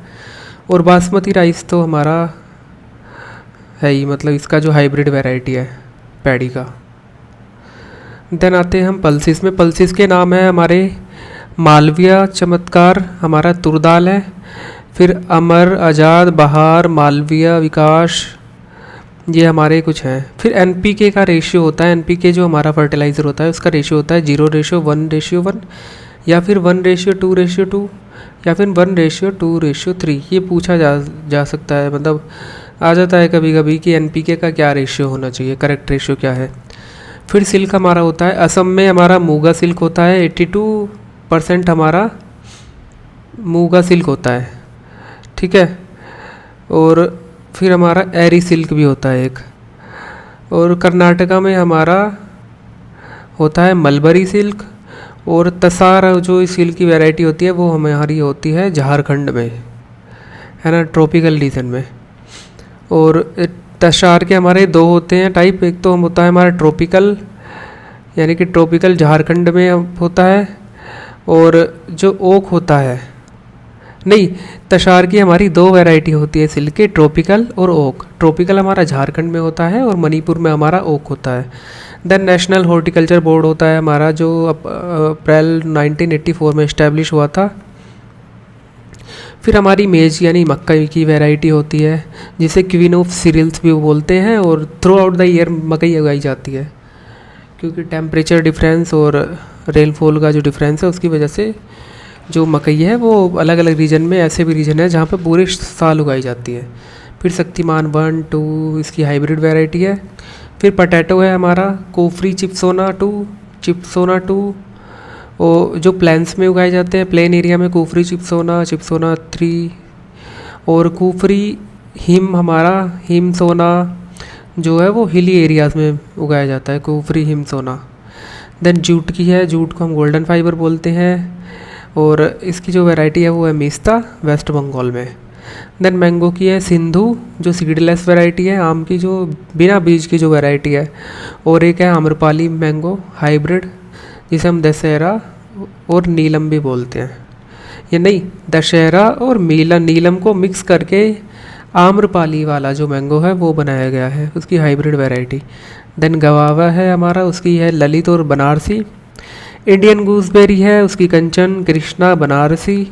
और बासमती राइस तो हमारा है ही, मतलब इसका जो हाइब्रिड वैरायटी है पैडी का। देन आते हैं हम पल्सिस में। पल्सिस के नाम है हमारे मालविया चमत्कार हमारा तुरदाल है। फिर अमर, आज़ाद, बहार, मालविया, विकास, ये हमारे कुछ हैं। फिर एनपीके का रेशियो होता है, एनपीके जो हमारा फर्टिलाइज़र होता है उसका रेशियो होता है 0:1:1 या फिर 1:2:2 या फिर 1:2:3। ये पूछा जा सकता है, मतलब आ जाता है कभी कभी कि एनपीके का क्या रेशियो होना चाहिए, करेक्ट रेशियो क्या है। फिर सिल्क हमारा होता है, असम में हमारा मूगा सिल्क होता है, 82% हमारा मूगा सिल्क होता है, ठीक है। और फिर हमारा एरी सिल्क भी होता है एक। और कर्नाटका में हमारा होता है मलबरी सिल्क। और तसार जो सिल्क की वैरायटी होती है वो हमारी होती है झारखंड में, है ना, ट्रॉपिकल रीजन में। और तसार के हमारे दो होते हैं टाइप, एक तो होता है हमारा ट्रॉपिकल, यानी कि ट्रॉपिकल झारखंड में होता है। और जो ओक होता है, नहीं, तसार की हमारी दो वैरायटी होती है सिल्क की, ट्रॉपिकल और ओक। ट्रॉपिकल हमारा झारखंड में होता है और मणिपुर में हमारा ओक होता है। देन नेशनल हॉर्टिकल्चर बोर्ड होता है हमारा, जो अप्रैल 1984 में इस्टेब्लिश हुआ था। फिर हमारी मेज यानी मकई की वैरायटी होती है, जिसे क्वीन ऑफ सीरियल्स भी बोलते हैं। और थ्रू आउट द ईयर मकई उगाई जाती है, क्योंकि टेम्परेचर डिफरेंस और रेनफॉल का जो डिफरेंस है उसकी वजह से जो मकई है वो अलग अलग रीजन में, ऐसे भी रीजन है जहाँ पे पूरे साल उगाई जाती है। फिर शक्तिमान 1, 2 इसकी हाइब्रिड वैरायटी है। फिर पटैटो है हमारा, कोफरी चिप्सोना 2 और जो प्लेन्स में उगाए जाते हैं, प्लेन एरिया में कोफरी चिप्सोना 3। और कुफरी हिम हमारा, हिम सोना जो है वो हिली एरियाज़ में उगाया जाता है, कुफरी हिम सोना। देन जूट की है, जूट को हम गोल्डन फाइबर बोलते हैं। और इसकी जो वैरायटी है वो है मिस्ता, वेस्ट बंगाल में। देन मैंगो की है सिंधु, जो सीडलेस वैरायटी है, आम की जो बिना बीज की जो वैरायटी है। और एक है आम्रपाली मैंगो हाइब्रिड, जिसे हम दशहरा और नीलम भी बोलते हैं। ये नहीं, दशहरा और नीलम को मिक्स करके आम्रपाली वाला जो मैंगो है वो बनाया गया है, उसकी हाइब्रिड वैरायटी। देन गवावा है हमारा, उसकी है ललित और बनारसी। इंडियन गूसबेरी है, उसकी कंचन, कृष्णा, बनारसी।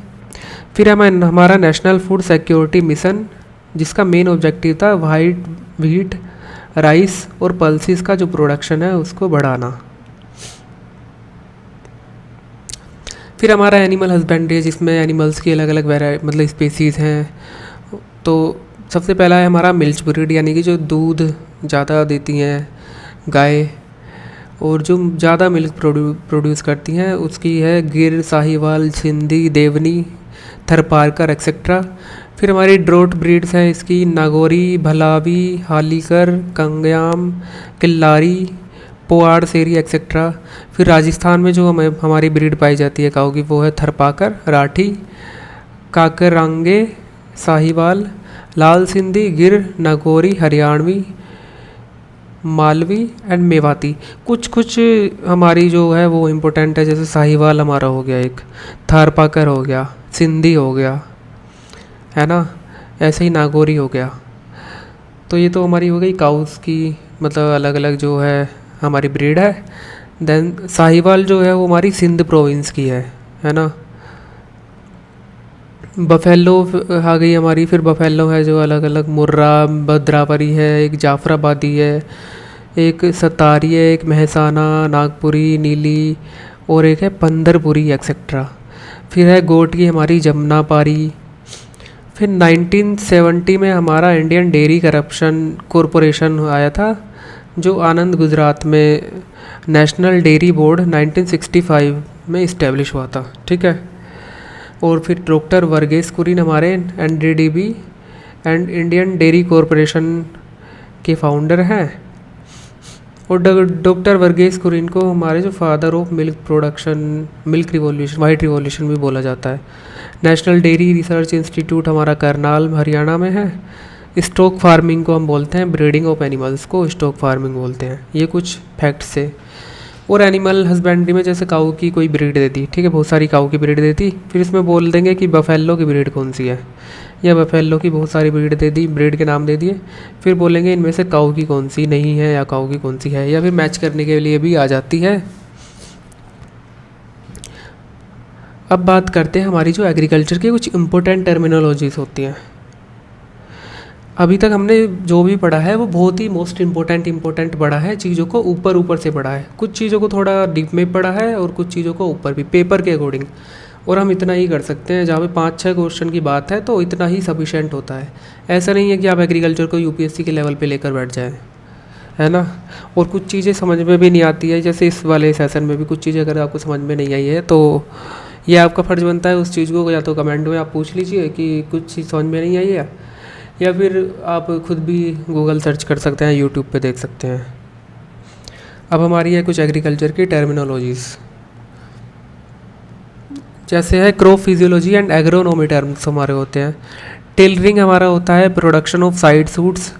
फिर हमारा नेशनल फूड सिक्योरिटी मिशन, जिसका मेन ऑब्जेक्टिव था व्हीट, राइस और पल्सिस का जो प्रोडक्शन है उसको बढ़ाना। फिर हमारा एनिमल हस्बेंड्री है, जिसमें एनिमल्स की अलग अलग मतलब स्पेसीज़ हैं। तो सबसे पहला है हमारा मिल्क ब्रीड, यानी कि जो दूध ज़्यादा देती हैं गाय और जो ज़्यादा मिल्क प्रोड्यूस करती हैं, उसकी है गिर, साहिवाल, सिंधी, देवनी, थरपारकर एक्सेट्रा। फिर हमारी ड्रोट ब्रीड्स हैं इसकी, नागौरी, भलावी, हालीकर, कंगयाम, किल्लारी, पोआड़ सेरी एक्सेट्रा। फिर राजस्थान में जो हमारी ब्रीड पाई जाती है काऊ की, वो है थरपाकर, राठी, काकरांगे, साहिवाल, लाल सिंधी, गिर, नागौरी, हरियाणवी, मालवी एंड मेवाती। कुछ हमारी जो है वो इम्पोर्टेंट है, जैसे साहिवाल हमारा हो गया, एक थारपाकर हो गया, सिंधी हो गया, है ना, ऐसे ही नागौरी हो गया। तो ये तो हमारी हो गई काउस की, मतलब अलग अलग जो है हमारी ब्रीड है। देन साहिवाल जो है वो हमारी सिंध प्रोविंस की है ना। बफेलो आ गई हमारी, फिर बफेलो है जो अलग अलग, मुर्रा, भद्रावरी है, एक जाफराबादी है, एक सतारी है, एक महसाना, नागपुरी, नीली, और एक है पंदरपुरी एक्सेट्रा। फिर है गोट की हमारी जमुनापारी। फिर 1970 में हमारा इंडियन डेयरी करप्शन कॉरपोरेशन आया था, जो आनंद गुजरात में नेशनल डेयरी बोर्ड 1965 में इस्टेब्लिश हुआ था, ठीक है। और फिर डॉक्टर वर्गेस कुरियन हमारे NDDB and Indian dairy corporation के फाउंडर हैं। और डॉक्टर वर्गेस कुरियन को हमारे जो father of milk production, milk revolution, white revolution भी बोला जाता है। नेशनल डेयरी रिसर्च इंस्टीट्यूट हमारा करनाल हरियाणा में है। स्टॉक फार्मिंग को हम बोलते हैं, ब्रीडिंग ऑफ एनिमल्स को स्टॉक फार्मिंग बोलते हैं। ये कुछ फैक्ट्स है। और एनिमल हस्बेंड्री में जैसे काऊ की कोई ब्रीड देती, ठीक है, बहुत सारी काऊ की ब्रीड देती, फिर इसमें बोल देंगे कि बफेलो की ब्रीड कौन सी है, या बफेलो की बहुत सारी ब्रीड दे दी, ब्रीड के नाम दे दिए, फिर बोलेंगे इनमें से काऊ की कौन सी नहीं है या काऊ की कौन सी है, या फिर मैच करने के लिए भी आ जाती है। अब बात करते हैं हमारी जो एग्रीकल्चर की कुछ इम्पोर्टेंट टर्मिनोलॉजीज होती हैं। अभी तक हमने जो भी पढ़ा है वो बहुत ही मोस्ट इम्पोर्टेंट पढ़ा है, चीज़ों को ऊपर ऊपर से पढ़ा है, कुछ चीज़ों को थोड़ा डीप में पढ़ा है और कुछ चीज़ों को ऊपर भी पेपर के अकॉर्डिंग। और हम इतना ही कर सकते हैं, जहाँ पे 5-6 क्वेश्चन की बात है तो इतना ही सफिशेंट होता है। ऐसा नहीं है कि आप एग्रीकल्चर को यूपीएससी के लेवल पे लेकर बैठ जाएं, है ना। और कुछ चीज़ें समझ में भी नहीं आती है, जैसे इस वाले सेशन में भी कुछ चीज़ें अगर आपको समझ में नहीं आई है तो ये आपका फ़र्ज़ बनता है उस चीज़ को या तो कमेंट में आप पूछ लीजिए कि कुछ चीज़ समझ में नहीं आई है, या फिर आप खुद भी गूगल सर्च कर सकते हैं, यूट्यूब पे देख सकते हैं। अब हमारी है कुछ एग्रीकल्चर की टर्मिनोलॉजीज़, जैसे है crop physiology and agronomy terms हमारे होते हैं। टेलरिंग हमारा होता है production of side shoots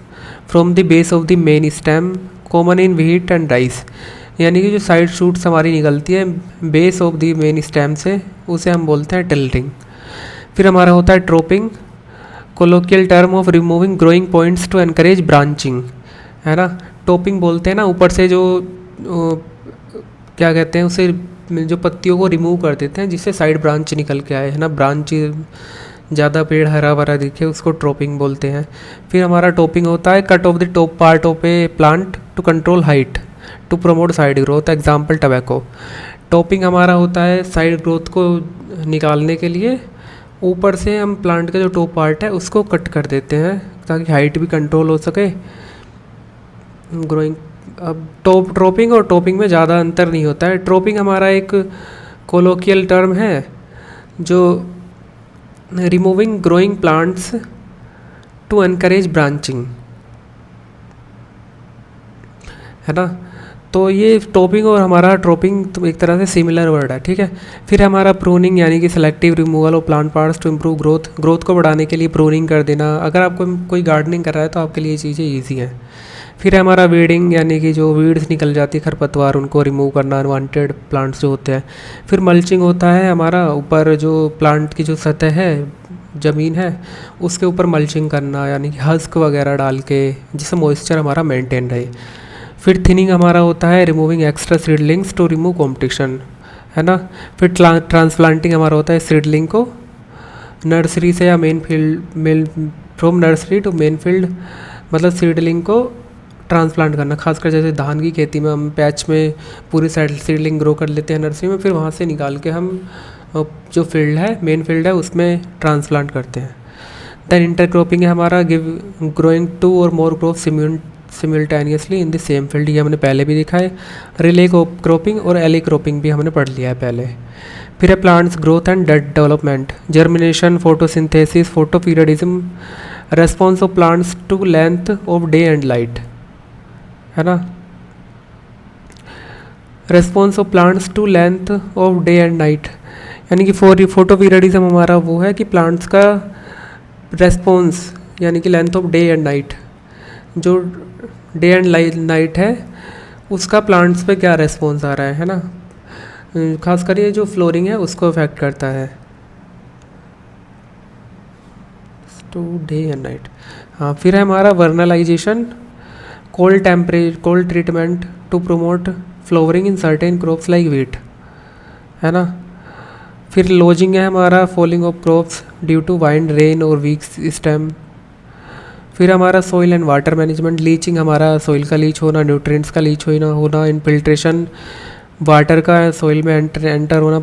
from the base of the main stem, common in wheat and rice. यानी कि जो साइड शूट्स हमारी निकलती है base of the main stem से, उसे हम बोलते हैं टेलरिंग। फिर हमारा होता है topping, colloquial term of removing growing points to encourage branching, है ना। टॉपिंग बोलते हैं ना, ऊपर से जो क्या कहते हैं उसे, जो पत्तियों को रिमूव कर देते हैं जिससे साइड ब्रांच निकल के आए, है ना, ब्रांच ज़्यादा पेड़ हरा भरा दिखे, उसको ट्रोपिंग बोलते हैं। फिर हमारा टॉपिंग होता है cut off the top part of a plant to control height to promote side growth, example tobacco. Topping हमारा होता है साइड ग्रोथ को निकालने के लिए ऊपर से हम प्लांट का जो टॉप पार्ट है उसको कट कर देते हैं ताकि हाइट भी कंट्रोल हो सके, ग्रोइंग। अब ट्रोपिंग और टॉपिंग में ज़्यादा अंतर नहीं होता है। ट्रोपिंग हमारा एक कोलोकियल टर्म है जो removing growing plants to encourage branching, है ना। तो ये टॉपिंग और हमारा ट्रोपिंग तो एक तरह से सिमिलर वर्ड है, ठीक है। फिर हमारा प्रूनिंग यानी कि selective removal of plant parts to improve growth को बढ़ाने के लिए प्रूनिंग कर देना। अगर आपको कोई गार्डनिंग कर रहा है तो आपके लिए ये चीज़ें ईजी हैं। फिर हमारा वीडिंग यानी कि जो वीड्स निकल जाती है, खरपतवार, उनको रिमूव करना, अनवांटेड प्लांट्स जो होते हैं। फिर मल्चिंग होता है हमारा, ऊपर जो प्लांट की जो सतह है, ज़मीन है, उसके ऊपर मल्चिंग करना यानी कि हस्क वगैरह डाल के, जिससे मॉइस्चर हमारा मेंटेन रहे। फिर थिनिंग हमारा होता है removing extra seedlings to remove competition, है ना। फिर ट्रांसप्लांटिंग हमारा होता है सीडलिंग को नर्सरी से या main field from nursery to main field, मतलब सीडलिंग को ट्रांसप्लांट करना। खासकर जैसे धान की खेती में हम पैच में पूरी साइड सीडलिंग ग्रो कर लेते हैं नर्सरी में, फिर वहाँ से निकाल के हम जो फील्ड है, मेन फील्ड है, उसमें ट्रांसप्लांट करते हैं। देन इंटरक्रॉपिंग है हमारा गिव ग्रोइंग 2 और more crop simultaneously in the same field, ये हमने पहले भी देखा है। रिले क्रॉपिंग और एले क्रॉपिंग भी हमने पढ़ लिया है पहले। फिर है plants growth and development, germination, photosynthesis, photoperiodism, response of plants to length of day and light, है ना। Response of plants to length of day and night, यानी कि फोटोपीरियडिज्म हमारा वो है कि प्लांट्स का रेस्पॉन्स यानी कि length of day and night, जो डे एंड नाइट है उसका प्लांट्स पे क्या रेस्पॉन्स आ रहा है ना। खासकर ये जो फ्लोरिंग है उसको अफेक्ट करता है, टू डे एंड नाइट। हाँ, फिर है हमारा vernalization, cold treatment to promote flowering in certain crops like wheat, है ना। फिर लॉजिंग है हमारा falling of crops due to wind, rain और वीक स्टेम। फिर हमारा soil and water management, leaching हमारा सॉइल का लीच होना, न्यूट्रिएंट्स का लीच होना, इनफिल्ट्रेशन वाटर का सॉइल में एंटर होना,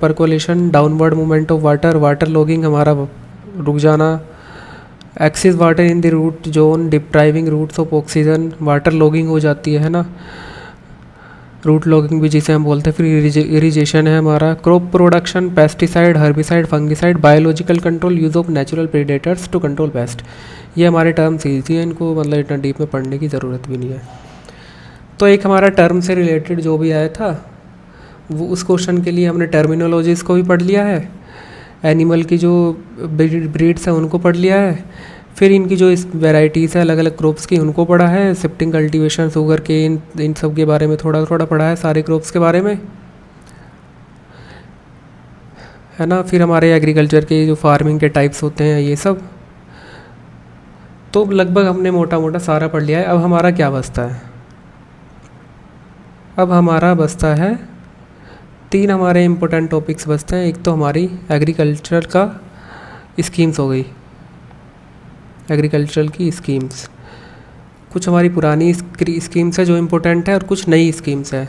percolation, downward movement of water logging हमारा रुक जाना, excess water in the root zone depriving roots of oxygen, water logging हो जाती है ना, रूट लॉगिंग भी जिसे हम बोलते हैं। फिर इरिगेशन है हमारा, crop production, pesticide, herbicide, fungicide, biological control, use of natural predators to control pest. ये हमारे टर्म्स ईजी हैं, इनको मतलब इतना डीप में पढ़ने की ज़रूरत भी नहीं है। तो एक हमारा टर्म से रिलेटेड जो भी आया था वो उस क्वेश्चन के लिए हमने टर्मिनोलॉजीज़ को भी पढ़ लिया है, एनिमल की जो ब्रीड्स हैं उनको पढ़ लिया है, फिर इनकी जो इस वेराइटीज़ है अलग अलग क्रॉप्स की उनको पढ़ा है, शिफ्टिंग, कल्टीवेशन, शुगर के इन सब के बारे में थोड़ा थोड़ा पढ़ा है, सारे क्रॉप्स के बारे में, है ना। फिर हमारे एग्रीकल्चर के जो फार्मिंग के टाइप्स होते हैं ये सब, तो लगभग हमने मोटा मोटा सारा पढ़ लिया है। अब हमारा क्या बचता है, अब हमारा बचता है 3 हमारे इम्पोर्टेंट टॉपिक्स बचते हैं। एक तो हमारी एग्रीकल्चर का स्कीम्स हो गई, एग्रीकल्चरल की स्कीम्स, कुछ हमारी पुरानी स्कीम्स है जो इम्पोर्टेंट है और कुछ नई स्कीम्स है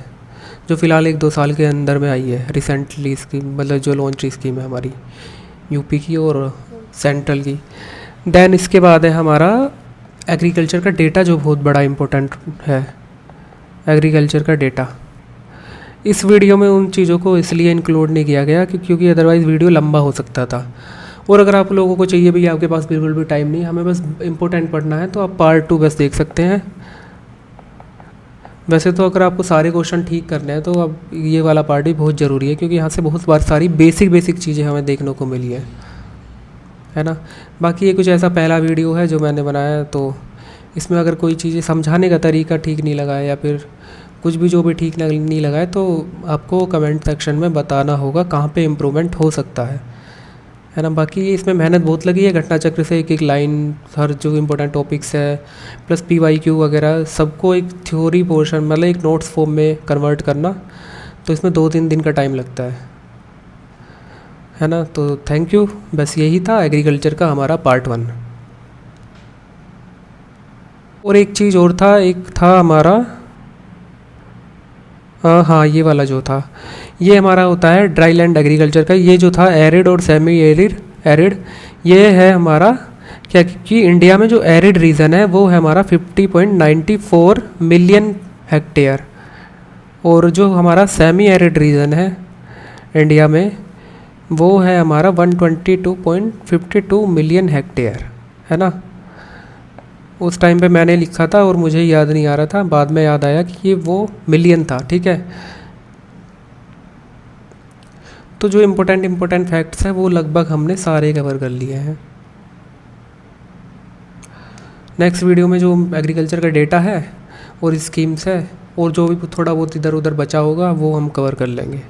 जो फ़िलहाल 1-2 साल के अंदर में आई है रिसेंटली स्कीम, मतलब जो लॉन्च स्कीम है हमारी यूपी की और सेंट्रल की। देन इसके बाद है हमारा एग्रीकल्चर का डेटा जो बहुत बड़ा इम्पोर्टेंट है, एग्रीकल्चर का डेटा। इस वीडियो में उन चीज़ों को इसलिए इंक्लूड नहीं किया गया क्योंकि अदरवाइज़ वीडियो लंबा हो सकता था। और अगर आप लोगों को चाहिए भी, आपके पास बिल्कुल भी टाइम नहीं, हमें बस इम्पोर्टेंट पढ़ना है, तो आप पार्ट 2 बस देख सकते हैं। वैसे तो अगर आपको सारे क्वेश्चन ठीक करने हैं तो अब ये वाला पार्ट भी बहुत ज़रूरी है क्योंकि यहाँ से बहुत बार सारी बेसिक चीज़ें हमें देखने को मिली है ना। बाकी ये कुछ ऐसा पहला वीडियो है जो मैंने बनाया है, तो इसमें अगर कोई चीज़ें समझाने का तरीका ठीक नहीं लगा है या फिर कुछ भी जो भी ठीक नहीं लगा है तो आपको कमेंट सेक्शन में बताना होगा कहाँ पे इम्प्रूवमेंट हो सकता है ना। बाकी इसमें मेहनत बहुत लगी है, घटना चक्र से एक एक लाइन, हर जो इम्पोर्टेंट टॉपिक्स है प्लस PYQ वगैरह सबको एक थ्योरी पोर्शन मतलब एक नोट्स फॉर्म में कन्वर्ट करना, तो इसमें 2-3 दिन का टाइम लगता है ना। तो थैंक यू, बस यही था एग्रीकल्चर का हमारा पार्ट 1। और एक चीज़ और था, एक था हमारा हाँ ये वाला जो था, ये हमारा होता है ड्राई लैंड एग्रीकल्चर का। ये जो था एरिड और सेमी एरिड, ये है हमारा क्या कि इंडिया में जो एरिड रीजन है वो है हमारा 50.94 मिलियन हेक्टेयर, और जो हमारा सेमी एरिड रीजन है इंडिया में वो है हमारा 122.52 मिलियन हेक्टेयर, है ना। उस टाइम पे मैंने लिखा था और मुझे याद नहीं आ रहा था, बाद में याद आया कि ये वो मिलियन था, ठीक है। तो जो इम्पोर्टेंट फैक्ट्स हैं वो लगभग हमने सारे कवर कर लिए हैं। नेक्स्ट वीडियो में जो एग्रीकल्चर का डेटा है और स्कीम्स है और जो भी थोड़ा बहुत इधर उधर बचा होगा वो हम कवर कर लेंगे।